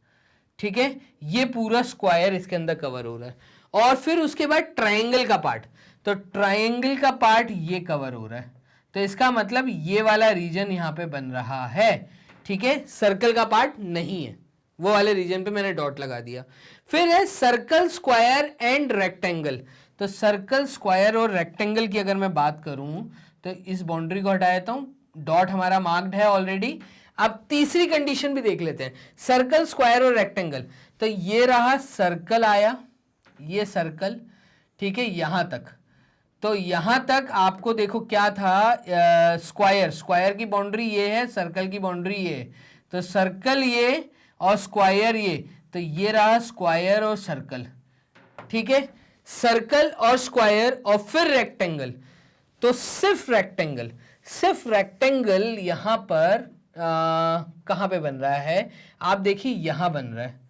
ठीक है, ये पूरा स्क्वायर इसके अंदर कवर हो रहा है। और फिर उसके बाद ट्रायंगल का पार्ट, तो ट्रायंगल का पार्ट ये कवर हो रहा है, तो इसका मतलब ये वाला रीजन यहां पे बन रहा है, ठीक है। सर्कल का पार्ट नहीं है, वो वाले रीजन पे मैंने डॉट लगा दिया। फिर है सर्कल, स्क्वायर एंड रेक्टेंगल, तो सर्कल, स्क्वायर और रेक्टेंगल की अगर मैं बात करूं तो इस बाउंड्री को हटा देता हूं, डॉट हमारा मार्क्ड है ऑलरेडी। अब तीसरी कंडीशन भी देख लेते हैं, सर्कल, स्क्वायर और रेक्टेंगल, तो ये रहा सर्कल आया, ये सर्कल, ठीक है, यहां तक, तो यहां तक आपको देखो क्या था, स्क्वायर, स्क्वायर की बाउंड्री ये है, सर्कल की बाउंड्री ये है, तो सर्कल ये और स्क्वायर ये, तो ये रहा स्क्वायर और सर्कल, ठीक है, सर्कल और स्क्वायर और फिर रेक्टेंगल, तो सिर्फ रेक्टेंगल, सिर्फ रेक्टेंगल यहां पर कहां पे बन रहा है, आप देखिए यहां बन रहा है,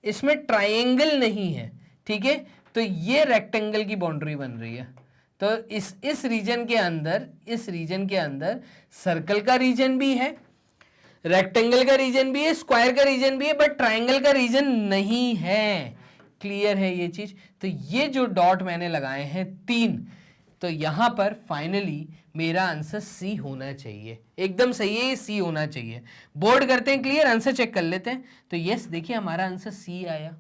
इसमें ट्रायंगल नहीं है, ठीक है, तो ये रेक्टेंगल की बाउंड्री बन रही है। तो इस रीजन के अंदर, इस रीजन के अंदर सर्कल का रीजन भी है, रेक्टेंगल का रीजन भी है, स्क्वायर का रीजन भी है, बट ट्रायंगल का रीजन नहीं है। क्लियर है ये चीज? तो ये जो डॉट मैंने लगाए हैं 3, तो यहां पर फाइनली मेरा आंसर सी होना चाहिए, एकदम सही है, सी होना चाहिए। बोर्ड करते हैं क्लियर, आंसर चेक कर लेते हैं। तो यस, देखिए हमारा आंसर सी आया।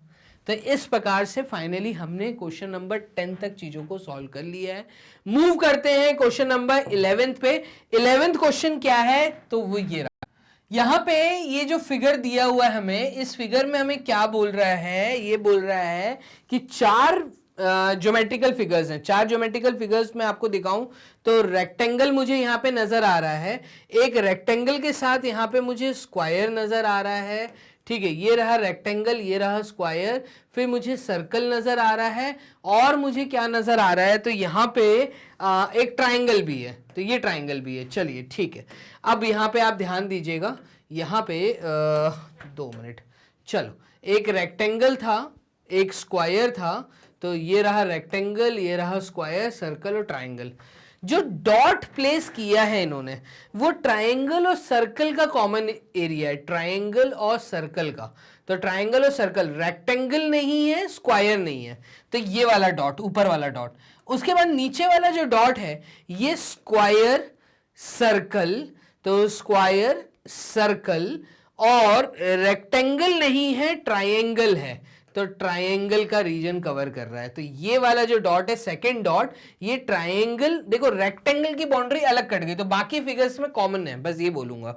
तो इस प्रकार से फाइनली हमने क्वेश्चन नंबर 10 तक चीजों को सॉल्व कर लिया है। मूव करते हैं क्वेश्चन नंबर 11 पे। 11th क्वेश्चन क्या है, तो वो ये रहा। यहां पे ये जो फिगर दिया हुआ है हमें, इस फिगर में हमें क्या बोल रहा है, ये बोल रहा है कि 4 ज्योमेट्रिकल फिगर्स हैं। 4 ज्योमेट्रिकल फिगर्स में आपको दिखाऊं तो रेक्टेंगल मुझे यहाँ पे नजर आ रहा है, एक रेक्टेंगल के साथ यहाँ पे मुझे स्क्वायर नजर आ रहा है, ठीक है, ये रहा रेक्टेंगल, ये रहा स्क्वायर, फिर मुझे सर्कल नजर आ रहा है, और मुझे क्या नजर आ रहा है, तो यहाँ पे एक ट्राइंगल भी है, तो ये ट्राइंगल भी है। चलिए ठीक है, अब यहाँ पे आप ध्यान दीजिएगा, यहाँ पे 2 मिनट, चलो, एक रेक्टेंगल था, एक स्क्वायर था, तो ये रहा रेक्टेंगल, ये रहा स्क्वायर, सर्कल और ट्राइंगल। जो डॉट प्लेस किया है इन्होंने, वो ट्राइंगल और सर्कल का कॉमन एरिया है, ट्राइंगल और सर्कल का। तो ट्राइंगल और सर्कल, रेक्टेंगल नहीं है, स्क्वायर नहीं है, तो ये वाला डॉट, ऊपर वाला डॉट। उसके बाद नीचे वाला जो डॉट है, ये स्क्वायर, सर्कल, तो स्क्वायर, सर्कल, और रेक्टेंगल नहीं है, ट्राइंगल है, तो ट्रायंगल का रीजन कवर कर रहा है। तो ये वाला जो डॉट है, सेकंड डॉट, ये ट्रायंगल, देखो रेक्टेंगल की बाउंड्री अलग कट गई, तो बाकी फिगर्स में कॉमन है, बस ये बोलूंगा।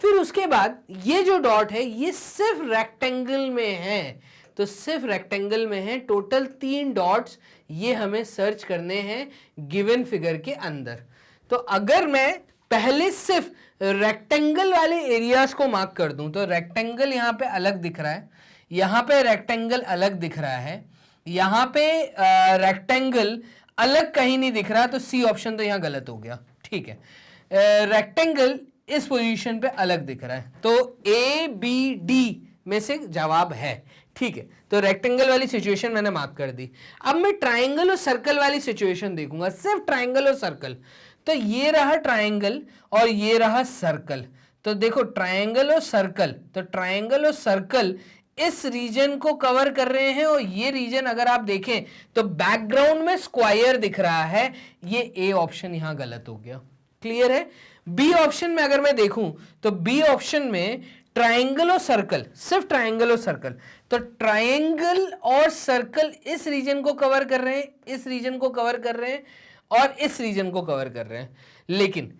फिर उसके बाद ये जो डॉट है, ये सिर्फ रेक्टेंगल में है, तो सिर्फ रेक्टेंगल में है। टोटल 3 डॉट्स ये हमें सर्च करने हैं गिवन फिगर के अंदर। तो अगर मैं पहले सिर्फ रेक्टेंगल वाले एरियाज को मार्क कर दूं, तो रेक्टेंगल यहां पे अलग दिख रहा है, यहां पे रेक्टेंगल अलग दिख रहा है, यहां पे रेक्टेंगल अलग कहीं नहीं दिख रहा, तो सी ऑप्शन तो यहां गलत हो गया, ठीक है। रेक्टेंगल इस पोजीशन पे अलग दिख रहा है, तो ए बी डी में से जवाब है, ठीक है। तो रेक्टेंगल वाली सिचुएशन मैंने मार्क कर दी। अब मैं ट्राइंगल और सर्कल वाली सिचुएशन देखूंगा, सिर्फ ट्राइंगल और सर्कल। तो ये रहा ट्राइंगल और ये रहा सर्कल। तो देखो ट्राइंगल और सर्कल, तो ट्राइंगल और सर्कल इस रीजन को कवर कर रहे हैं, और ये रीजन अगर आप देखें तो बैकग्राउंड में स्क्वायर दिख रहा है, ये ए ऑप्शन यहां गलत हो गया। क्लियर है? बी ऑप्शन में अगर मैं देखूं तो बी ऑप्शन में ट्राइंगल और सर्कल, सिर्फ ट्राइंगल और सर्कल, तो ट्राइंगल और सर्कल इस रीजन को कवर कर रहे हैं, इस रीजन को कवर कर रहे हैं, और इस रीजन को कवर कर रहे हैं। लेकिन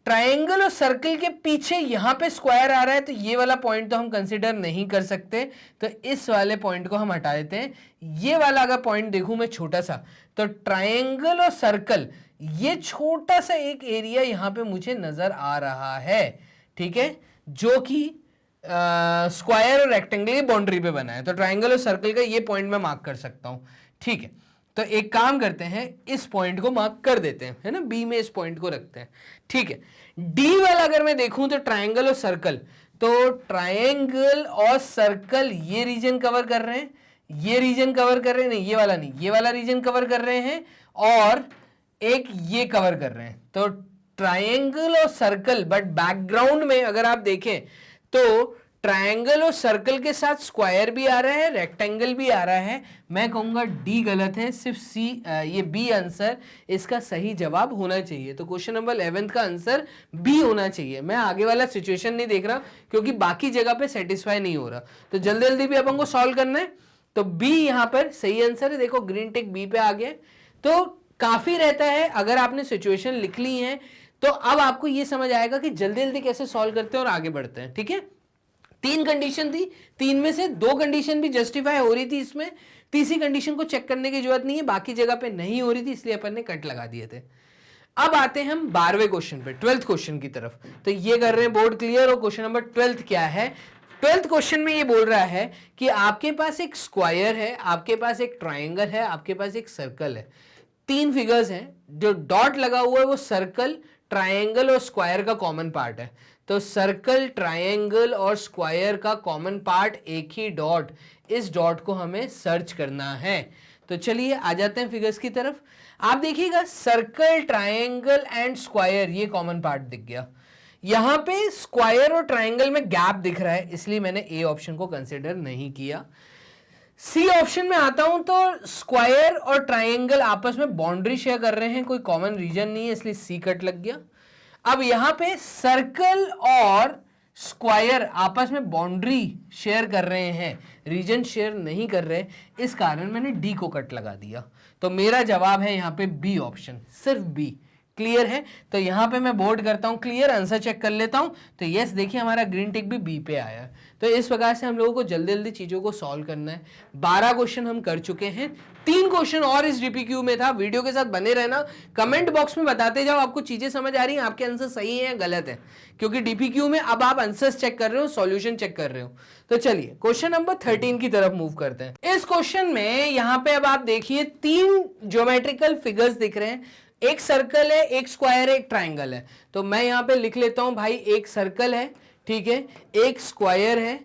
ट्रायंगल और सर्कल के पीछे यहां पे स्क्वायर आ रहा है, तो ये वाला पॉइंट तो हम कंसीडर नहीं कर सकते, तो इस वाले पॉइंट को हम हटा देते हैं। ये वाला अगर पॉइंट देखूं मैं छोटा सा, तो ट्रायंगल और सर्कल, ये छोटा सा एक एरिया यहां पे मुझे नजर आ रहा है, ठीक है, जो कि स्क्वायर और रेक्टेंगल की बाउंड्री पे बना है। तो ट्रायंगल और सर्कल का ये पॉइंट मैं मार्क कर सकता हूं, ठीक है। तो एक काम करते हैं, इस पॉइंट को मार्क कर देते हैं, है ना, बी में इस पॉइंट को रखते हैं, ठीक है। डी वाला अगर मैं देखूं तो ट्रायंगल और सर्कल, तो ट्रायंगल और सर्कल ये रीजन कवर कर रहे हैं, ये रीजन कवर कर रहे हैं, नहीं ये वाला नहीं, ये वाला रीजन कवर कर रहे हैं, और एक ये कवर कर रहे हैं। तो ट्रायंगल और सर्कल, बट बैकग्राउंड में अगर आप देखें तो ट्रायंगल और सर्कल के साथ स्क्वायर भी आ रहा है, रेक्टेंगल भी आ रहा है। मैं कहूंगा डी गलत है, सिर्फ सी, ये बी आंसर इसका सही जवाब होना चाहिए। तो क्वेश्चन नंबर 11 का आंसर बी होना चाहिए। मैं आगे वाला सिचुएशन नहीं देख रहा क्योंकि बाकी जगह पे सेटिस्फाई नहीं हो रहा, तो जल्दी जल्दी भी अपन को सॉल्व करना है। तो बी यहां पर सही आंसर है। देखो ग्रीन टिक बी पे आ गया, तो काफी रहता है अगर आपने सिचुएशन लिख ली है तो अब आपको यह समझ आएगा कि जल्दी जल्दी कैसे सॉल्व करते हैं और आगे बढ़ते हैं। ठीक है, 3 कंडीशन थी, 3 में से 2 कंडीशन भी जस्टिफाई हो रही थी, इसमें तीसरी कंडीशन को चेक करने की जरूरत नहीं है, बाकी जगह पे नहीं हो रही थी इसलिए अपन ने कट लगा दिए थे। अब आते हैं हम 12वें क्वेश्चन पे, 12th क्वेश्चन की तरफ। तो ये कर रहे हैं बोर्ड क्लियर। और क्वेश्चन नंबर 12 क्या है? 12th क्वेश्चन में ये बोल रहा है कि आपके पास एक स्क्वायर है, आपके पास एक ट्राइंगल है, आपके पास एक सर्कल है। 3 फिगर्स हैं, जो डॉट लगा हुआ है वो सर्कल, ट्राइंगल और स्क्वायर का कॉमन पार्ट है। तो सर्कल, ट्राइंगल और स्क्वायर का कॉमन पार्ट एक ही डॉट, इस डॉट को हमें सर्च करना है। तो चलिए आ जाते हैं फिगर्स की तरफ। आप देखिएगा सर्कल, ट्राइंगल एंड स्क्वायर, ये कॉमन पार्ट दिख गया। यहां पे स्क्वायर और ट्राइंगल में गैप दिख रहा है, इसलिए मैंने ए ऑप्शन को कंसिडर नहीं किया। सी ऑप्शन में आता हूं तो स्क्वायर और ट्राइंगल आपस में बाउंड्री शेयर कर रहे हैं, कोई कॉमन रीजन नहीं है, इसलिए सी कट लग गया। अब यहां पे सर्कल और स्क्वायर आपस में बाउंड्री शेयर कर रहे हैं, रीजन शेयर नहीं कर रहे, इस कारण मैंने डी को कट लगा दिया। तो मेरा जवाब है यहां पे बी ऑप्शन, सिर्फ बी। क्लियर है? तो यहां पे मैं बोर्ड करता हूं क्लियर, आंसर चेक कर लेता हूं। तो यस, देखिए हमारा ग्रीन टिक भी बी पे आया। तो इस प्रकार से हम लोगों को जल्दी जल्दी चीजों को सॉल्व करना है। 12 क्वेश्चन हम कर चुके हैं, 3 क्वेश्चन और इस डीपीक्यू में था। वीडियो के साथ बने रहना, कमेंट बॉक्स में बताते जाओ आपको चीजें समझ आ रही हैं, आपके आंसर सही है या गलत है, क्योंकि डीपीक्यू में अब आप आंसर्स चेक कर रहे हो, सॉल्यूशन चेक कर रहे हो। तो चलिए क्वेश्चन नंबर 13 की तरफ मूव करते हैं। इस क्वेश्चन में यहां पे अब आप देखिए 3 ज्योमेट्रिकल फिगर्स दिख रहे हैं, एक सर्कल है, एक स्क्वायर है, एक ट्राइंगल है। तो मैं यहां पे लिख लेता हूं भाई, एक सर्कल है, ठीक है, एक स्क्वायर है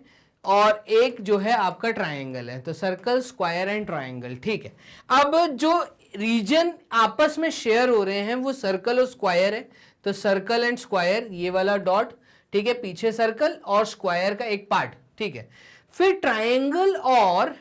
और एक जो है आपका ट्राइंगल है। तो सर्कल, स्क्वायर एंड ट्राइंगल, ठीक है। अब जो रीजन आपस में शेयर हो रहे हैं वो सर्कल और स्क्वायर है। तो सर्कल एंड स्क्वायर, ये वाला डॉट, ठीक है, पीछे सर्कल और स्क्वायर का एक पार्ट, ठीक है। फिर ट्राइंगल और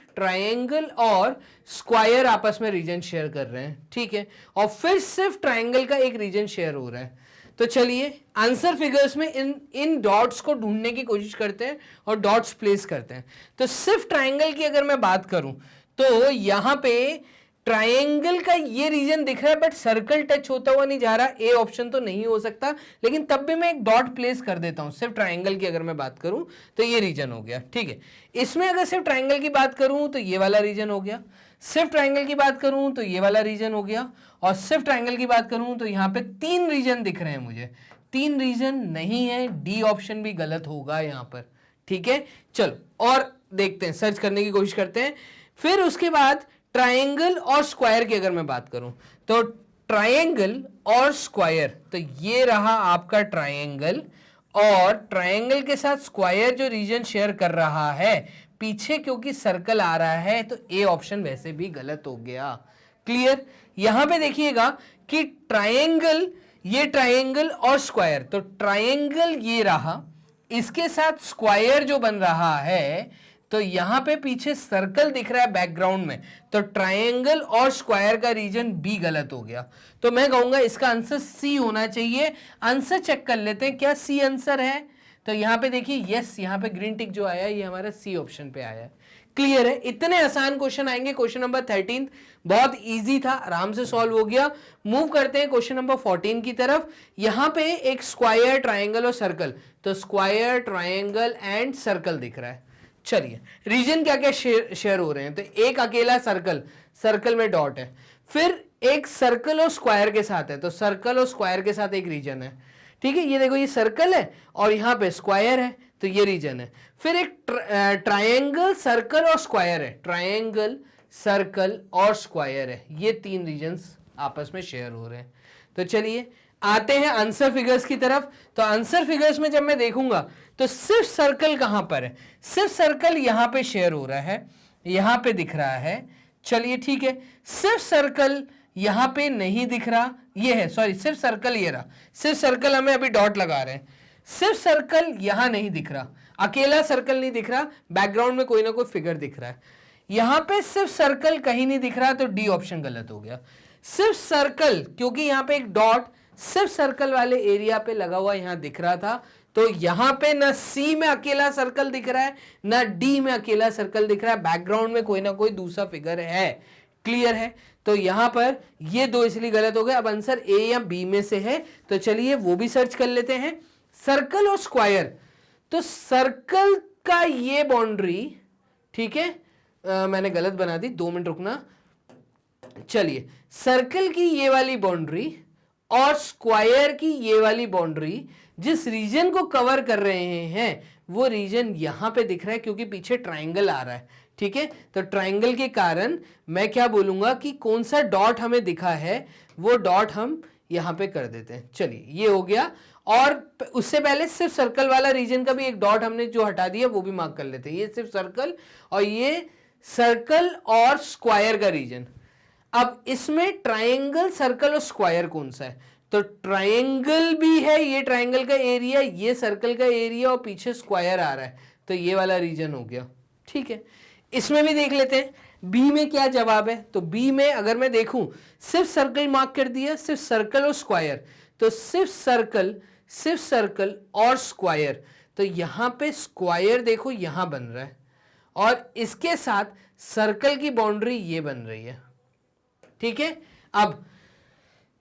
स्क्वायर आपस में रीजन शेयर कर रहे हैं, ठीक है, और फिर सिर्फ ट्राइंगल का एक रीजन शेयर हो रहा है। तो चलिए आंसर फिगर्स में इन डॉट्स को ढूंढने की कोशिश करते हैं और डॉट्स प्लेस करते हैं। तो सिर्फ ट्राइंगल की अगर मैं बात करूं तो यहां पे ट्राइंगल का ये रीजन दिख रहा है, बट सर्कल टच होता हुआ नहीं जा रहा। ए ऑप्शन तो नहीं हो सकता, लेकिन तब भी मैं एक डॉट प्लेस कर देता हूं। सिर्फ ट्राइंगल की अगर मैं बात करूं तो ये रीजन हो गया, ठीक है। इसमें अगर सिर्फ ट्राइंगल की बात करूं तो ये वाला रीजन हो गया, सिर्फ ट्राइंगल की बात करूं तो ये वाला रीजन हो गया, और सिर्फ ट्राइंगल की बात करूं तो यहां पे 3 रीजन दिख रहे हैं मुझे। 3 रीजन नहीं है, डी ऑप्शन भी गलत होगा यहां पर, ठीक है। चलो और देखते हैं, सर्च करने की कोशिश करते हैं। फिर उसके बाद ट्राइंगल और स्क्वायर की अगर मैं बात करूं तो ट्राइंगल और स्क्वायर, तो ये रहा आपका ट्राइंगल, और ट्राइंगल के साथ स्क्वायर जो रीजन शेयर कर रहा है पीछे, क्योंकि सर्कल आ रहा है, तो ए ऑप्शन वैसे भी गलत हो गया। क्लियर? यहां पे देखिएगा कि ट्राइंगल, ये ट्राइंगल और स्क्वायर, तो ट्राइंगल ये रहा, इसके साथ स्क्वायर जो बन रहा है, तो यहां पे पीछे सर्कल दिख रहा है बैकग्राउंड में, तो ट्राइंगल और स्क्वायर का रीजन बी गलत हो गया। तो मैं कहूंगा इसका आंसर सी होना चाहिए। आंसर चेक कर लेते हैं, क्या सी आंसर है? तो यहां पे देखिए, यस, यहां पे ग्रीन टिक जो आया ये हमारा सी ऑप्शन पे आया है। क्लियर है? इतने आसान क्वेश्चन आएंगे। क्वेश्चन नंबर 13 बहुत इजी था, आराम से सॉल्व हो गया। मूव करते हैं क्वेश्चन नंबर 14 की तरफ। यहां पे एक स्क्वायर, ट्राइंगल और सर्कल, तो स्क्वायर, ट्राइंगल एंड सर्कल दिख रहा है। चलिए रीजन क्या क्या शेयर हो रहे हैं, तो एक अकेला सर्कल, सर्कल में डॉट है, फिर एक सर्कल और स्क्वायर के साथ है, तो सर्कल और स्क्वायर के साथ एक रीजन है, ठीक है। ये देखो, ये सर्कल है और यहां पे स्क्वायर है, तो ये रीजन है। फिर एक ट्रायंगल, सर्कल और स्क्वायर है, ट्रायंगल, सर्कल और स्क्वायर है, ये 3 रीजन्स आपस में शेयर हो रहे हैं। तो चलिए आते हैं आंसर फिगर्स की तरफ। तो आंसर फिगर्स में जब मैं देखूंगा तो सिर्फ सर्कल कहां पर है, सिर्फ सर्कल यहां पे शेयर हो रहा है, यहां पे दिख रहा है। चलिए ठीक है, सिर्फ सर्कल यहां पे नहीं दिख रहा, ये है, सॉरी सिर्फ सर्कल ये रहा, सिर्फ सर्कल हमें अभी डॉट लगा रहे हैं, सिर्फ सर्कल यहां नहीं दिख रहा, अकेला सर्कल नहीं दिख रहा, बैकग्राउंड में कोई ना कोई फिगर दिख रहा है। यहां पे सिर्फ सर्कल कहीं नहीं दिख रहा, तो डी ऑप्शन गलत हो गया। सिर्फ सर्कल, क्योंकि यहां पे एक डॉट सिर्फ सर्कल वाले एरिया पे लगा हुआ यहां दिख रहा था, तो यहां पे ना सी में अकेला सर्कल दिख रहा है ना डी में अकेला सर्कल दिख रहा है, बैकग्राउंड में कोई ना कोई दूसरा फिगर है। क्लियर है? तो यहां पर ये दो इसलिए गलत हो गए। अब आंसर ए या बी में से है, तो चलिए वो भी सर्च कर लेते हैं। सर्कल और स्क्वायर, तो सर्कल का ये बाउंड्री, ठीक है, मैंने गलत बना दी, 2 मिनट रुकना। चलिए, सर्कल की ये वाली बाउंड्री और स्क्वायर की ये वाली बाउंड्री जिस रीजन को कवर कर रहे हैं वो रीजन यहां पे दिख रहा है, क्योंकि पीछे ट्राइंगल आ रहा है। ठीक है, तो ट्राइंगल के कारण मैं क्या बोलूंगा कि कौन सा डॉट हमें दिखा है वो डॉट हम यहां पे कर देते हैं। चलिए, ये हो गया। और उससे पहले सिर्फ सर्कल वाला रीजन का भी एक डॉट हमने जो हटा दिया वो भी मार्क कर लेते हैं। ये सिर्फ सर्कल और ये सर्कल और स्क्वायर का रीजन। अब इसमें ट्राइंगल, सर्कल और स्क्वायर कौन सा है? तो ट्राइंगल भी है, ये ट्राइंगल का एरिया, ये सर्कल का एरिया और पीछे स्क्वायर आ रहा है, तो ये वाला रीजन हो गया। ठीक है, इसमें भी देख लेते हैं बी में क्या जवाब है। तो बी में अगर मैं देखूं, सिर्फ सर्कल मार्क कर दिया, सिर्फ सर्कल और स्क्वायर, तो सिर्फ सर्कल और स्क्वायर, तो यहां पे स्क्वायर देखो यहां बन रहा है और इसके साथ सर्कल की बाउंड्री ये बन रही है। ठीक है, अब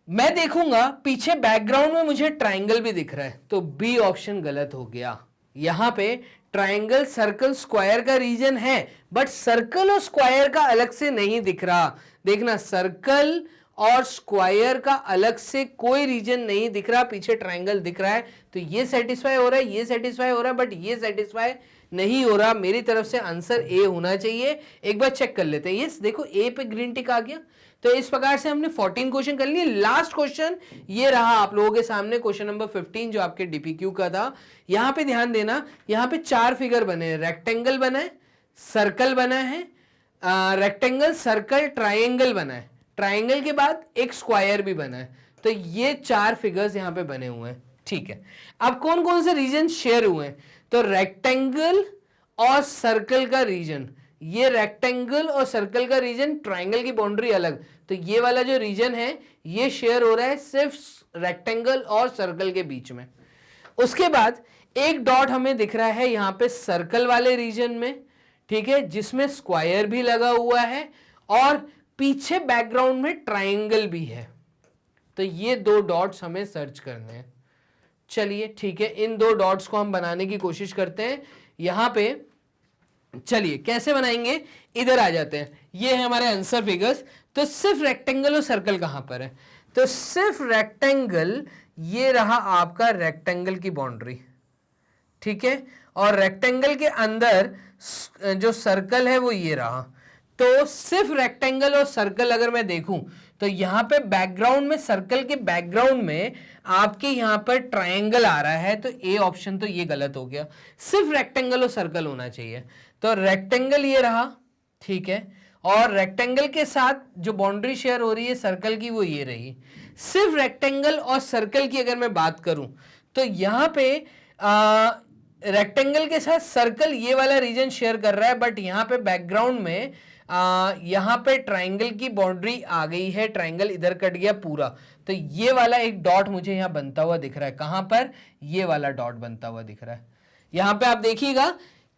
मैं देखूंगा पीछे बैकग्राउंड में मुझे ट्राइंगल भी दिख रहा है, तो बी ऑप्शन गलत हो गया। यहां पे ट्राइंगल, सर्कल, स्क्वायर का रीजन है, बट सर्कल और स्क्वायर का अलग से नहीं दिख रहा। देखना, सर्कल और स्क्वायर का अलग से कोई रीजन नहीं दिख रहा, पीछे ट्राइंगल दिख रहा है, तो ये सेटिस्फाई हो रहा है, ये सेटिस्फाई हो रहा है, बट ये सेटिस्फाई नहीं हो रहा। मेरी तरफ से आंसर ए होना चाहिए। एक बार चेक कर लेते हैं। यस, देखो ए पे ग्रीन टिक आ गया। तो इस प्रकार से हमने 14 क्वेश्चन कर लिए। लास्ट क्वेश्चन ये रहा आप लोगों के सामने, क्वेश्चन नंबर 15 जो आपके डीपीक्यू का था। यहां पे ध्यान देना, यहां पे 4 फिगर बने हैं, रेक्टेंगल बना है, सर्कल बना है, रेक्टेंगल, सर्कल, ट्राइंगल बना है, ट्राइंगल के बाद एक स्क्वायर भी बना है, तो ये 4 फिगर्स यहां पे बने हुए हैं। ठीक है, अब कौन कौन से रीजन शेयर हुए हैं? तो रेक्टेंगल और सर्कल का रीजन, ये रेक्टेंगल और सर्कल का रीजन, ट्राइंगल की बाउंड्री अलग, तो ये वाला जो रीजन है ये शेयर हो रहा है सिर्फ रेक्टेंगल और सर्कल के बीच में। उसके बाद एक डॉट हमें दिख रहा है यहां पे सर्कल वाले रीजन में, ठीक है, जिसमें स्क्वायर भी लगा हुआ है और पीछे बैकग्राउंड में ट्राइंगल भी है। तो ये 2 डॉट्स हमें सर्च करने हैं। चलिए ठीक है, इन 2 डॉट्स को हम बनाने की कोशिश करते हैं। यहां पे चलिए कैसे बनाएंगे, इधर आ जाते हैं। ये है हमारे आंसर फिगर्स। तो सिर्फ रेक्टेंगल और सर्कल कहां पर है? तो सिर्फ रेक्टेंगल, ये रहा आपका रेक्टेंगल की बाउंड्री, ठीक है, और रेक्टेंगल के अंदर जो सर्कल है वो ये रहा। तो सिर्फ रेक्टेंगल और सर्कल अगर मैं देखूं तो यहां पे बैकग्राउंड में, सर्कल के बैकग्राउंड में आपके यहां पर ट्रायंगल आ रहा है, तो ए ऑप्शन तो ये गलत हो गया। सिर्फ रेक्टेंगल और सर्कल होना चाहिए। तो रेक्टेंगल ये रहा, ठीक है, और रेक्टेंगल के साथ जो बाउंड्री शेयर हो रही है सर्कल की वो ये रही। सिर्फ रेक्टेंगल और सर्कल की अगर मैं बात करूं तो यहां पे रेक्टेंगल के साथ सर्कल ये वाला रीजन शेयर कर रहा है, बट यहां पे बैकग्राउंड में यहां पे ट्राइंगल की बाउंड्री आ गई है, ट्राइंगल इधर कट गया पूरा। तो ये वाला एक डॉट मुझे यहां बनता हुआ दिख रहा है। कहां पर? ये वाला डॉट बनता हुआ दिख रहा है। यहां पे आप देखिएगा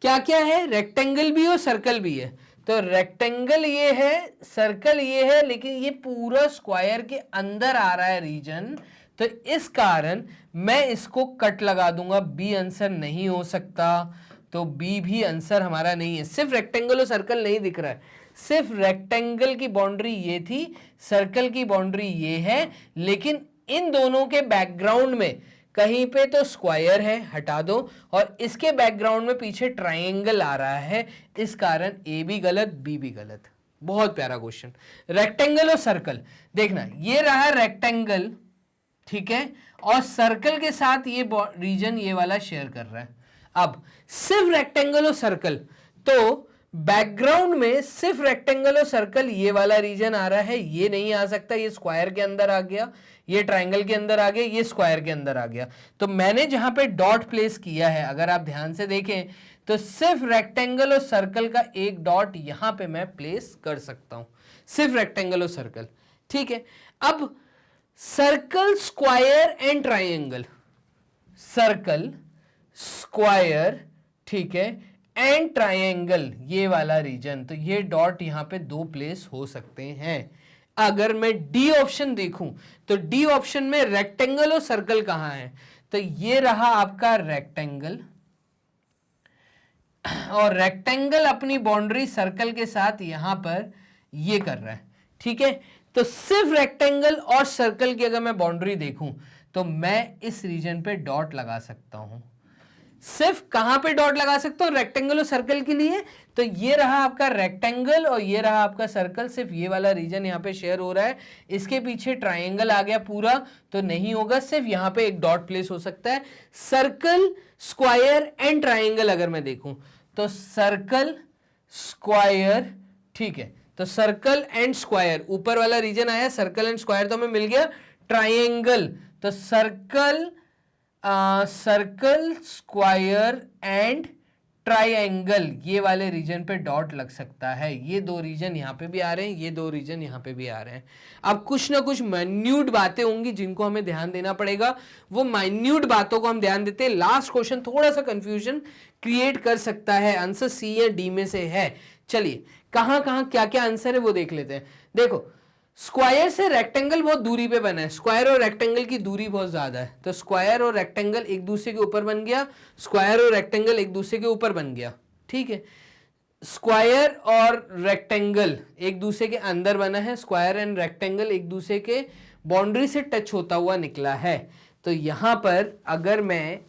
क्या क्या है, रेक्टेंगल भी और सर्कल भी है। तो रेक्टेंगल ये है, सर्कल ये है, लेकिन ये पूरा स्क्वायर के अंदर आ रहा है रीजन, तो इस कारण मैं इसको कट लगा दूंगा। बी आंसर नहीं हो सकता, तो बी भी आंसर हमारा नहीं है। सिर्फ रेक्टेंगल और सर्कल नहीं दिख रहा है, सिर्फ रेक्टेंगल की बाउंड्री ये थी, सर्कल की बाउंड्री ये है, लेकिन इन दोनों के बैकग्राउंड में कहीं पे तो स्क्वायर है, हटा दो, और इसके बैकग्राउंड में पीछे ट्राइंगल आ रहा है, इस कारण ए भी गलत, बी भी गलत। बहुत प्यारा क्वेश्चन। रेक्टेंगल और सर्कल, देखना ये रहा रेक्टेंगल, ठीक है, और सर्कल के साथ ये रीजन ये वाला शेयर कर रहा है। अब सिर्फ रेक्टेंगल और सर्कल, तो बैकग्राउंड में सिर्फ रेक्टेंगल और सर्कल ये वाला रीजन आ रहा है, ये नहीं आ सकता, ये स्क्वायर के अंदर आ गया, ये ट्रायंगल के अंदर आ गया, ये स्क्वायर के अंदर आ गया। तो मैंने जहां पे डॉट प्लेस किया है, अगर आप ध्यान से देखें तो सिर्फ रेक्टेंगल और सर्कल का एक डॉट यहां पे मैं प्लेस कर सकता हूं, सिर्फ रेक्टेंगल और सर्कल। ठीक है, अब circle, square and triangle, circle, square, ठीक है, एंड ट्रायंगल, ये वाला रीजन, तो ये डॉट यहां पे दो प्लेस हो सकते हैं। अगर मैं डी ऑप्शन देखूं तो डी ऑप्शन में रेक्टेंगल और सर्कल कहां है, तो ये रहा आपका रेक्टेंगल, और रेक्टेंगल अपनी बाउंड्री सर्कल के साथ यहां पर ये कर रहा है। ठीक है, तो सिर्फ रेक्टेंगल और सर्कल की अगर मैं बाउंड्री देखूं तो मैं इस रीजन पे डॉट लगा सकता हूं। सिर्फ कहां पे डॉट लगा सकता हूं, रेक्टेंगल और सर्कल के लिए, तो ये रहा आपका रेक्टेंगल और ये रहा आपका सर्कल, सिर्फ ये वाला रीजन यहां पे शेयर हो रहा है। इसके पीछे ट्रायंगल आ गया पूरा तो नहीं होगा, सिर्फ यहां पे एक डॉट प्लेस हो सकता है। सर्कल, स्क्वायर एंड ट्रायंगल अगर मैं देखूं तो सर्कल, स्क्वायर, ठीक है, तो सर्कल एंड स्क्वायर, ऊपर वाला रीजन आया, सर्कल एंड स्क्वायर तो हमें मिल गया। ट्रायंगल, तो circle, circle, square and triangle, ये वाले रीजन पे डॉट लग सकता है। ये दो रीजन यहां पे भी आ रहे हैं, ये दो रीजन यहां पे भी आ रहे हैं। अब कुछ ना कुछ माइन्यूट बातें होंगी जिनको हमें ध्यान देना पड़ेगा, वो माइन्यूट बातों को हम ध्यान देते हैं। लास्ट क्वेश्चन थोड़ा सा कंफ्यूजन क्रिएट कर सकता है, आंसर सी या डी में से है। चलिए कहां कहां क्या क्या आंसर है वो देख लेते हैं। देखो, स्क्वायर से रेक्टेंगल बहुत दूरी पे बना है, स्क्वायर और रेक्टेंगल की दूरी बहुत ज्यादा है, तो स्क्वायर और रेक्टेंगल एक दूसरे के ऊपर बन गया, स्क्वायर और रेक्टेंगल एक दूसरे के ऊपर बन गया। ठीक है, स्क्वायर और रेक्टेंगल एक दूसरे के अंदर बना है, स्क्वायर एंड रेक्टेंगल एक दूसरे के बाउंड्री से टच होता हुआ निकला है। तो यहां पर अगर मैं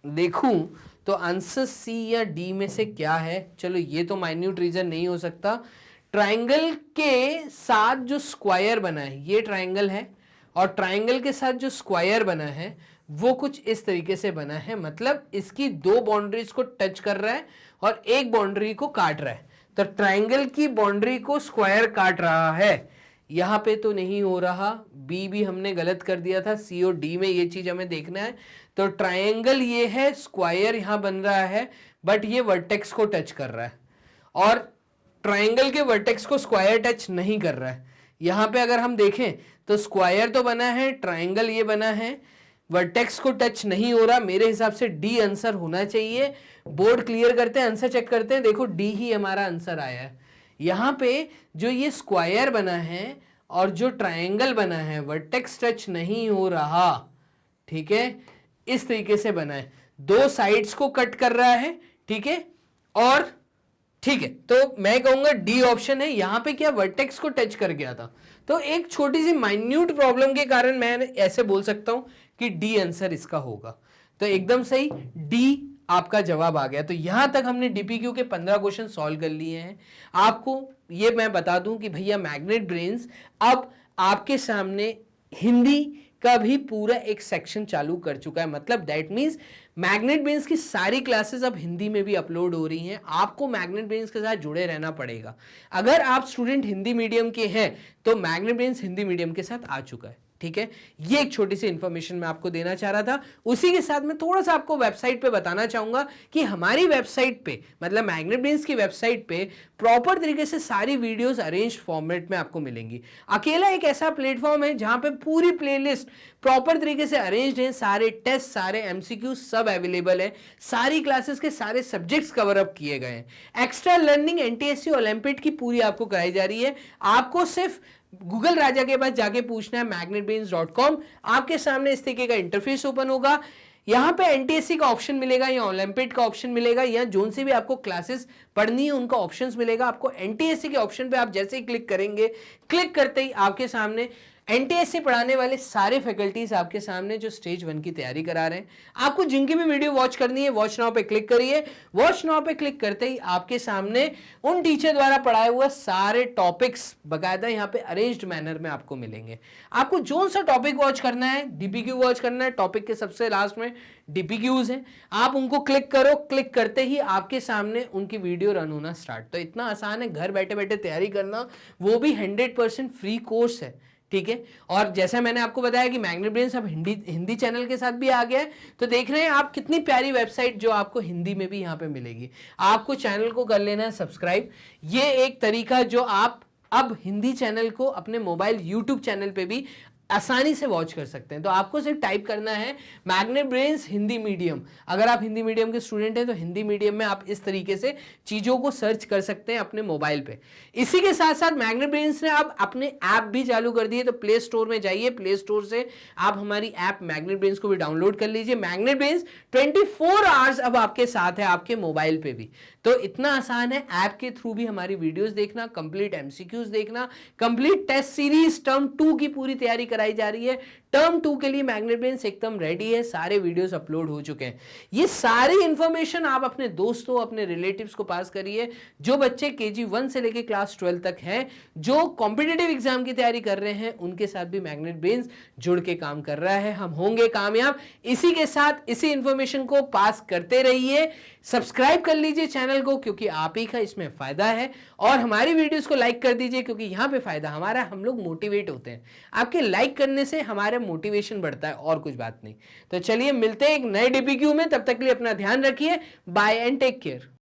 देखूं तो आंसर सी या डी में से क्या है, चलो ये तो माइन्यूट रीजन नहीं हो सकता। ट्रायंगल के साथ जो स्क्वायर बना है, ये ट्रायंगल है, और ट्रायंगल के साथ जो स्क्वायर बना है वो कुछ इस तरीके से बना है, मतलब इसकी दो बाउंड्रीज को टच कर रहा है और एक बाउंड्री को काट रहा है। तो ट्रायंगल की बाउंड्री को स्क्वायर काट रहा है, यहां पे तो नहीं हो रहा, बी भी हमने गलत कर दिया था, सी और डी में ये चीज हमें देखना है। तो ट्रायंगल ये है, स्क्वायर यहां बन रहा है, बट ये वर्टेक्स को टच कर रहा है, और ट्रायंगल के वर्टेक्स को स्क्वायर टच नहीं कर रहा है। यहां पे अगर हम देखें तो स्क्वायर तो बना है, ट्रायंगल ये बना है, वर्टेक्स को टच नहीं हो रहा। मेरे हिसाब से डी आंसर होना चाहिए। बोर्ड क्लियर करते हैं, आंसर चेक करते हैं, देखो डी ही हमारा आंसर आया है। यहां पे जो ये स्क्वायर बना है और जो ट्रायंगल बना है, वर्टेक्स टच नहीं हो रहा, ठीक है, इस तरीके से बना है, दो साइड्स को कट कर रहा है। ठीक है, और ठीक है, तो मैं कहूंगा डी ऑप्शन है। यहां पे क्या वर्टेक्स को टच कर गया था, तो एक छोटी सी माइन्यूट प्रॉब्लम के कारण मैं ऐसे बोल सकता हूं कि डी आंसर इसका होगा। तो एकदम सही, डी आपका जवाब आ गया। तो यहां तक हमने डीपीक्यू के 15 क्वेश्चन सॉल्व कर लिए हैं। आपको ये मैं बता दूं कि भैया मैग्नेट ब्रेन्स अब आपके सामने हिंदी का भी पूरा एक सेक्शन चालू कर चुका है, मतलब दैट मींस मैग्नेट ब्रेन्स की सारी क्लासेस अब हिंदी में भी अपलोड हो रही हैं। आपको मैग्नेट ब्रेन्स के साथ जुड़े रहना पड़ेगा। अगर आप स्टूडेंट हिंदी मीडियम के हैं तो मैग्नेट ब्रेन्स हिंदी मीडियम के साथ आ चुका है। ठीक है, ये एक छोटी सी इंफॉर्मेशन मैं आपको देना चाह रहा था। उसी के साथ मैं थोड़ा सा आपको वेबसाइट पे बताना चाहूंगा कि हमारी वेबसाइट पे, मतलब मैग्नेट ब्रेन्स की वेबसाइट पे प्रॉपर तरीके से सारी वीडियोस अरेंज फॉर्मेट में आपको मिलेंगी। अकेला एक ऐसा प्लेटफॉर्म है जहां पे पूरी प्लेलिस्ट प्रॉपर तरीके से अरेंज्ड है, सारे टेस्ट, सारे एमसीक्यू सब अवेलेबल है, सारी क्लासेस के सारे सब्जेक्ट्स कवर अप किए गए हैं। एक्स्ट्रा लर्निंग एनटीएससी ओलंपियाड की पूरी आपको कराई जा रही है। आपको सिर्फ गूगल राजा के पास जाके पूछना है magnetbrains.com, आपके सामने इस तरीके का इंटरफेस ओपन होगा। यहां पे एनटीएससी का ऑप्शन मिलेगा या ओलंपियाड का ऑप्शन मिलेगा, या जोन से भी आपको क्लासेस पढ़नी है उनका ऑप्शंस मिलेगा। आपको एनटीएससी के ऑप्शन पे आप जैसे ही क्लिक करेंगे, क्लिक करते ही आपके सामने एनटीएससी पढ़ाने वाले सारे फैकल्टीज आपके सामने जो स्टेज 1 की तैयारी करा रहे हैं, आपको जिनकी भी वीडियो वॉच करनी है वॉच नाउ पे क्लिक करिए। वॉच नाउ पे क्लिक करते ही आपके सामने उन टीचर द्वारा पढ़ाए हुए सारे टॉपिक्स बकायदा यहाँ पे अरेंज्ड मैनर में आपको मिलेंगे। आपको जो सा टॉपिक वॉच करना है, डीपीक्यू वॉच करना है, टॉपिक के सबसे लास्ट में डीपीक्यूज हैं, आप उनको क्लिक करो। क्लिक करते ही आपके सामने उनकी वीडियो रन होना स्टार्ट। तो इतना आसान है घर बैठे बैठे तैयारी करना, वो भी 100% फ्री कोर्स है, ठीक है। और जैसा मैंने आपको बताया कि मैग्नेट ब्रेन्स अब हिंदी चैनल के साथ भी आ गया है, तो देख रहे हैं आप कितनी प्यारी वेबसाइट जो आपको हिंदी में भी यहाँ पे मिलेगी। आपको चैनल को कर लेना है सब्सक्राइब। ये एक तरीका जो आप अब हिंदी चैनल को अपने मोबाइल यूट्यूब चैनल पे भी आसानी से वॉच कर सकते हैं। तो आपको सिर्फ टाइप करना है मैग्नेट ब्रेन्स हिंदी मीडियम। अगर आप हिंदी मीडियम के स्टूडेंट हैं तो हिंदी मीडियम में आप इस तरीके से चीज़ों को सर्च कर सकते हैं अपने मोबाइल पे। इसी के साथ साथ मैग्नेट ब्रेन्स ने आप अपने ऐप भी चालू कर दिए, तो प्ले स्टोर में जाइए, प्ले स्टोर से आप हमारी ऐप मैग्नेट ब्रेन्स को भी डाउनलोड कर लीजिए। मैग्नेट ब्रेन्स 24 आवर्स अब आपके साथ है, आपके मोबाइल पे भी। तो इतना आसान है ऐप के थ्रू भी हमारी वीडियोस देखना, कंप्लीट एमसीक्यूज देखना, कंप्लीट टेस्ट सीरीज टर्म 2 की पूरी तैयारी कराई जा रही है। टर्म 2 के लिए मैग्नेट ब्रेन्स एकदम रेडी है, सारे वीडियोस अपलोड हो चुके हैं। ये सारी इंफॉर्मेशन आप अपने दोस्तों, अपने रिलेटिव्स को पास करिए। जो बच्चे केजी 1 से लेकर क्लास 12 तक हैं, जो कॉम्पिटिटिव एग्जाम की तैयारी कर रहे हैं, उनके साथ भी मैग्नेट ब्रेन्स जुड़ के काम कर रहा है। हम होंगे कामयाब। इसी के साथ इसी इंफॉर्मेशन को पास करते रहिए। सब्सक्राइब कर लीजिए चैनल को, क्योंकि आप ही का इसमें फायदा है। और हमारी वीडियोस को लाइक कर दीजिए, क्योंकि यहां पे फायदा हमारा, हम लोग मोटिवेट होते हैं। आपके लाइक करने से हमारा मोटिवेशन बढ़ता है, और कुछ बात नहीं। तो चलिए मिलते हैं एक नए डीपीक्यू में, तब तक के लिए अपना ध्यान रखिए। Bye and take care.